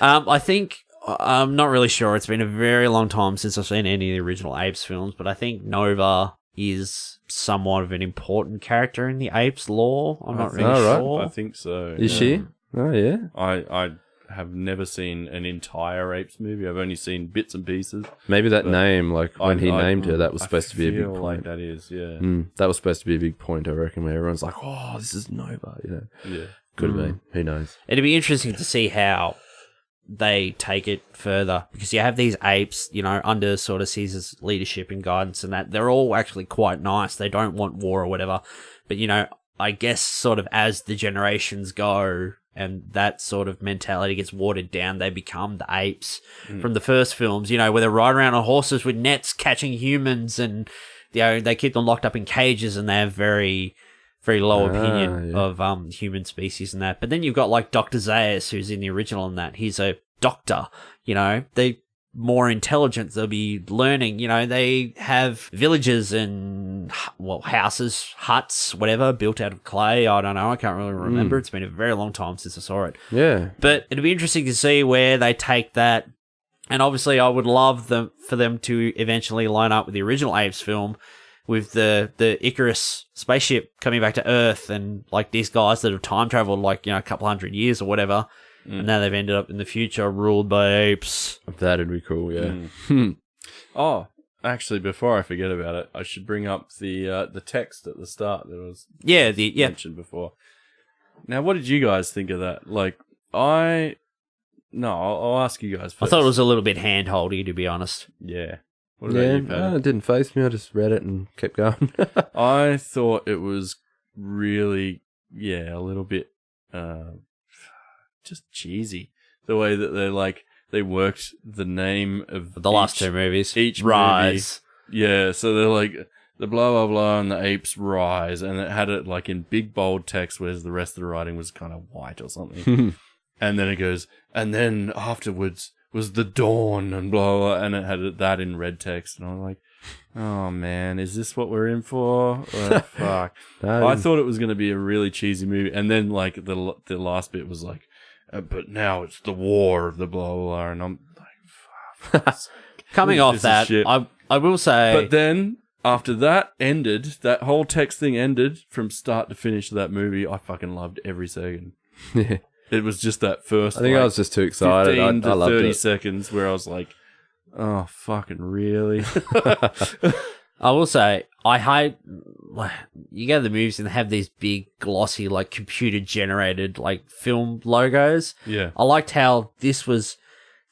I think, I'm not really sure. It's been a very long time since I've seen any of the original Apes films, but I think Nova is somewhat of an important character in the Apes lore. I'm not really sure. I think so. Is she? Oh, yeah. I have never seen an entire Apes movie. I've only seen bits and pieces. Maybe that name, like when he named her, that was supposed to be a big point. Like that is, yeah. That was supposed to be a big point, I reckon, where everyone's like, oh, this is Nova, you know. Yeah. Could have been. Who knows? It'd be interesting to see how they take it further, because you have these apes, you know, under sort of Caesar's leadership and guidance, and that they're all actually quite nice. They don't want war or whatever. But, you know, I guess sort of as the generations go and that sort of mentality gets watered down, they become the apes from the first films, you know, where they ride around on horses with nets catching humans, and, you know, they keep them locked up in cages, and they have very, very low opinion of human species and that. But then you've got like Dr. Zaius, who's in the original, and that he's a doctor, you know, they more intelligent, they'll be learning, you know, they have villages and, well, houses, huts, whatever, built out of clay. I don't know, I can't really remember. It's been a very long time since I saw it. Yeah. But it'll be interesting to see where they take that. And obviously I would love for them to eventually line up with the original Apes film, with the Icarus spaceship coming back to Earth, and like these guys that have time traveled like, you know, a couple hundred years or whatever. And now they've ended up in the future ruled by apes. That'd be cool, yeah. Oh, actually, before I forget about it, I should bring up the text at the start that was mentioned before. Now, what did you guys think of that? Like, I'll ask you guys first. I thought it was a little bit hand-holdy, to be honest. Yeah. What about you, Pat? It didn't faze me. I just read it and kept going. I thought it was really, a little bit just cheesy. The way that they worked the name of the last two movies. Each Rise. movie. Yeah, so they're like the blah blah blah and the apes rise, and it had it like in big bold text, whereas the rest of the writing was kind of white or something. And then it goes, and then afterwards was the dawn and blah blah, and it had that in red text, and I was like, oh man, is this what we're in for? Oh, fuck. I thought it was going to be a really cheesy movie, and then like the last bit was like, but now it's the war of the blah blah blah, and I'm like, fuck. Coming off that, I will say, but then after that ended, that whole text thing ended from start to finish of that movie, I fucking loved every second. Yeah. It was just that first. I think I was just too excited. 15 to I loved 30 it. seconds where I was like, oh, fucking really? I will say, I hate, you go to the movies and they have these big, glossy, like, computer-generated, like, film logos. Yeah. I liked how this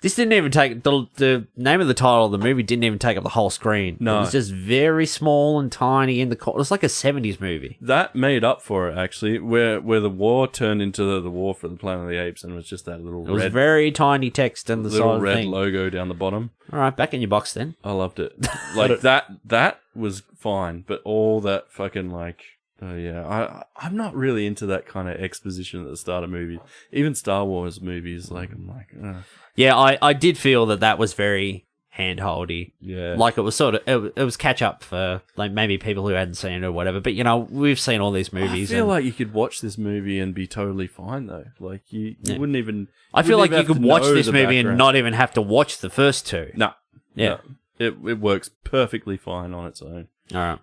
didn't even take, the name of the title of the movie didn't even take up the whole screen. No. It was just very small and tiny in the corner. It was like a 70s movie. That made up for it, actually, where the war turned into the war for the Planet of the Apes, and it was just that little It was very tiny text in the side little of the red thing. logo down the bottom. All right, back in your box then. I loved it. Like, that was fine, but all that fucking, like, oh yeah, I'm not really into that kind of exposition at the start of movies. Even Star Wars movies, like, I'm like, ugh. Yeah, I did feel that was very hand-holdy. Yeah. Like, it was sort of, it was catch-up for, like, maybe people who hadn't seen it or whatever. But, you know, we've seen all these movies. I feel like you could watch this movie and be totally fine, though. Like, you wouldn't even... I feel like you could watch this movie and not even have to watch the first two. No. Yeah. No. It works perfectly fine on its own. All right.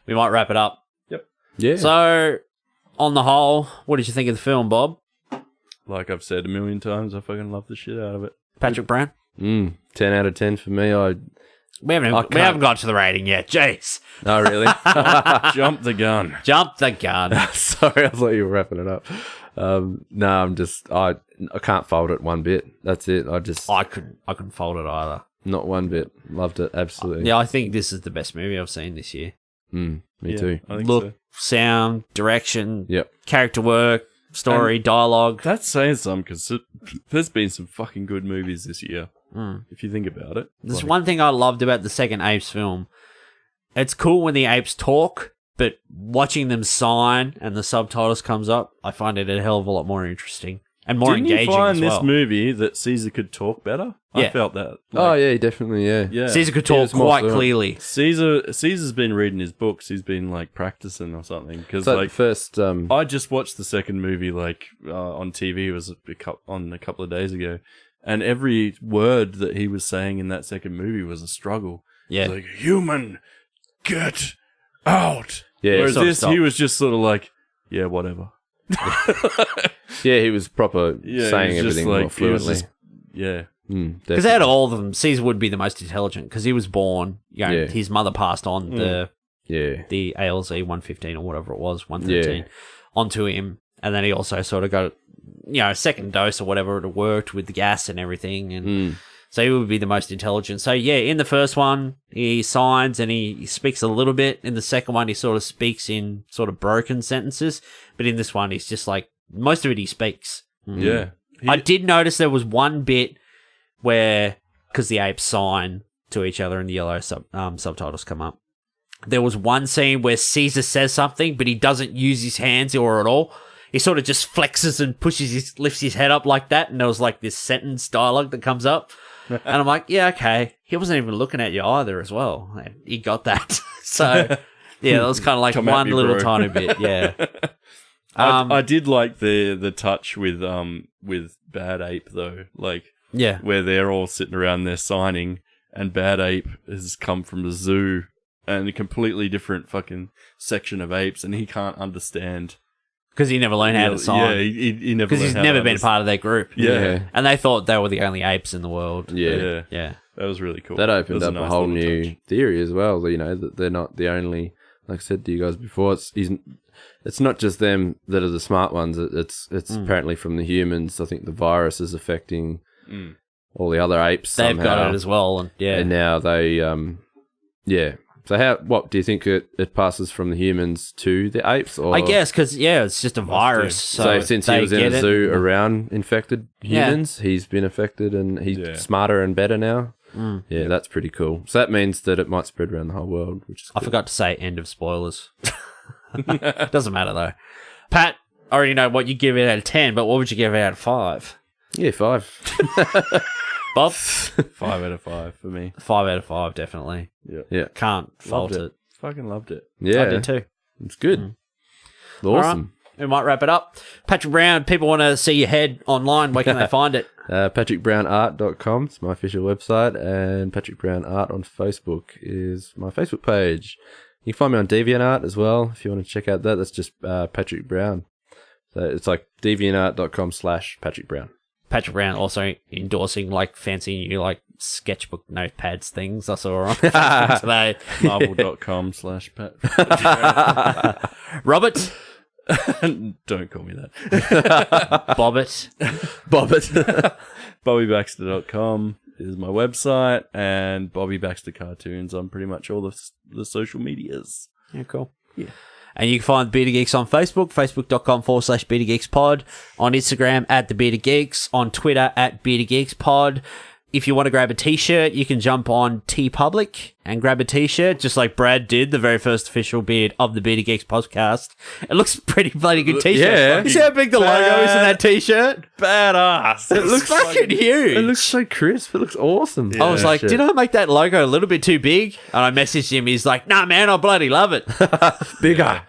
We might wrap it up. Yep. Yeah. So, on the whole, what did you think of the film, Bob? Like I've said a million times, I fucking love the shit out of it. Patrick Brown? 10 out of 10 for me. We haven't got to the rating yet. Jeez. Oh, really? Jump the gun. Jump the gun. Sorry, I thought you were wrapping it up. No, I can't fold it one bit. That's it. I couldn't fold it either. Not one bit. Loved it. Absolutely. Yeah, I think this is the best movie I've seen this year. Me too. I think Look, so. sound, direction, Yep. character work, story, dialogue. That's saying something, because there's been some fucking good movies this year, if you think about it. There's one thing I loved about the second Apes film. It's cool when the apes talk, but watching them sign and the subtitles comes up, I find it a hell of a lot more interesting and more Didn't engaging you find as well. this movie that Caesar could talk better? Yeah. I felt that. Oh, yeah, definitely, yeah. Yeah. Caesar could He talk was more quite fluent. clearly. Caesar's been reading his books. He's been, like, practicing or something. Because, So like, the first... I just watched the second movie, like, on TV. It was on a couple of days ago. And every word that he was saying in that second movie was a struggle. Yeah. Like, human, get out. Yeah, Whereas stop, this, stop. he was just sort of like, yeah, whatever. yeah, he was proper Yeah, saying he was just everything like, more fluently. Yeah. Because out of all of them, Caesar would be the most intelligent because he was born, Yeah. his mother passed on the ALZ 115 or whatever it was, 113, onto him. And then he also sort of got second dose or whatever, it worked with the gas and everything. And so he would be the most intelligent. So, yeah, in the first one, he signs and he speaks a little bit. In the second one, he sort of speaks in sort of broken sentences. But in this one, he's just like, most of it he speaks. Yeah. I did notice there was one bit where, because the apes sign to each other and the yellow subtitles come up, there was one scene where Caesar says something, but he doesn't use his hands or at all. He sort of just flexes and lifts his head up like that, and there was like this sentence dialogue that comes up. And I'm like, yeah, okay. He wasn't even looking at you either as well. He got that. So, yeah, that was kind of like one little tiny bit, yeah. I did like the touch with Bad Ape though, like where they're all sitting around there signing, and Bad Ape has come from the zoo and a completely different fucking section of apes, and he can't understand because he never learned how to sign. Yeah, he never because he's never been part of their group. Yeah, and they thought they were the only apes in the world. Yeah, that was really cool. That opened up a nice a whole little new touch. theory as well. That they're not the only. Like I said to you guys before, it's not just them that are the smart ones. It's apparently from the humans. I think the virus is affecting all the other apes. They've somehow. got it as well, and now they, So what do you think it passes from the humans to the apes? Or I guess because it's just a virus. So since he was in a zoo around infected humans, he's been affected and he's smarter and better now. Yeah, that's pretty cool. So that means that it might spread around the whole world, which is cool. I forgot to say end of spoilers. Doesn't matter though. Pat, I already know what you give it out of 10, but what would you give it out of 5? Yeah, 5. Bob? 5 out of 5 for me. 5 out of 5, definitely. Yeah. Can't fault Loved it. Fucking loved it. Yeah. I did too. It's good. Awesome. Right, we might wrap it up. Patrick Brown, people want to see your head online. Where can they find it? PatrickBrownArt.com is my official website, and Patrick Brown Art on Facebook is my Facebook page. You can find me on DeviantArt as well if you want to check out that. That's just Patrick Brown. So it's like deviantart.com/Patrick Brown. Patrick Brown also endorsing like fancy new like sketchbook notepads things I saw on today. Marvel.com/Pat. Robert? Don't call me that. Bobbit. BobbyBaxter.com is my website, and Bobby Baxter Cartoons on pretty much all the social medias. Yeah, cool. Yeah. And you can find Bearded Geeks on Facebook, facebook.com/Bearded Geeks Pod, on Instagram @The Bearded Geeks, on Twitter @Bearded Geeks Pod. If you want to grab a t-shirt, you can jump on TeePublic and grab a t-shirt, just like Brad did, the very first official beard of the Bearded Geeks podcast. It looks pretty bloody good t-shirt. Yeah. You see how big the logo is in that t-shirt? Badass. It looks fucking huge. It looks so crisp. It looks awesome. I was like, Shit. did I make that logo a little bit too big? And I messaged him. He's like, nah, man, I bloody love it. Bigger.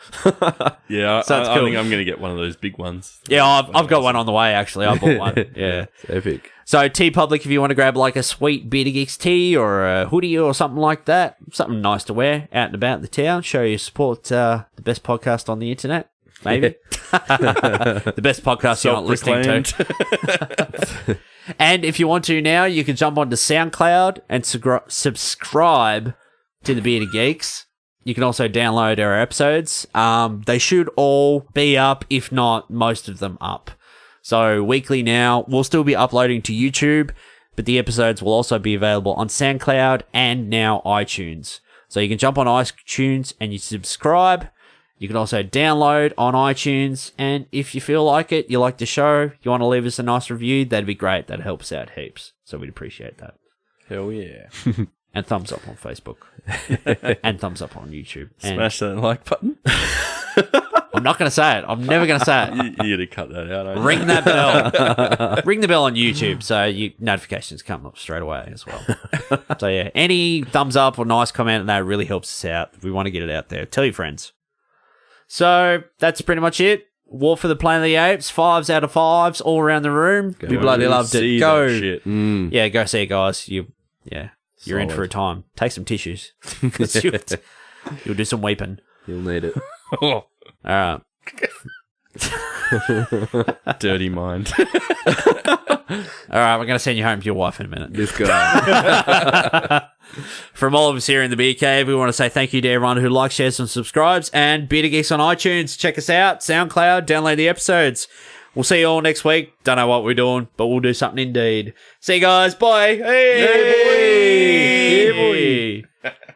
Yeah, So it's I cool. think I'm going to get one of those big ones. Yeah, I've got one on the way, actually. I bought one. Yeah. It's epic. So TeePublic, if you want to grab like a sweet Bearded Geeks tee or a hoodie or something like that, something nice to wear out and about the town, show you support the best podcast on the internet, maybe. The best podcast you're not listening to. And if you want to now, you can jump onto SoundCloud and subscribe to the Bearded Geeks. You can also download our episodes. They should all be up, if not most of them up. So weekly now, we'll still be uploading to YouTube, but the episodes will also be available on SoundCloud and now iTunes. So you can jump on iTunes and you subscribe. You can also download on iTunes, and if you feel like it, you like the show, you want to leave us a nice review, that'd be great. That helps out heaps. So we'd appreciate that. Hell yeah. And thumbs up on Facebook. And thumbs up on YouTube. And Smash that like button. I'm not going to say it. I'm never going to say it. You got to cut that out. aren't you? Ring that bell. Ring the bell on YouTube so you notifications come up straight away as well. So yeah, any thumbs up or nice comment, that really helps us out. We want to get it out there. Tell your friends. So that's pretty much it. War for the Planet of the Apes, 5s out of 5s all around the room. We bloody loved it. See Go. that shit. Yeah, go see it, guys. You're in Solid. for a time. Take some tissues. 'Cause you'll do some weeping. You'll need it. Oh, All right. dirty mind. All right, we're going to send you home to your wife in a minute. This guy. From all of us here in the Beer Cave, we want to say thank you to everyone who likes, shares, and subscribes. And Bearded Geeks on iTunes. Check us out. SoundCloud. Download the episodes. We'll see you all next week. Don't know what we're doing, but we'll do something indeed. See you guys. Bye. Hey, boy. Yeah, boy.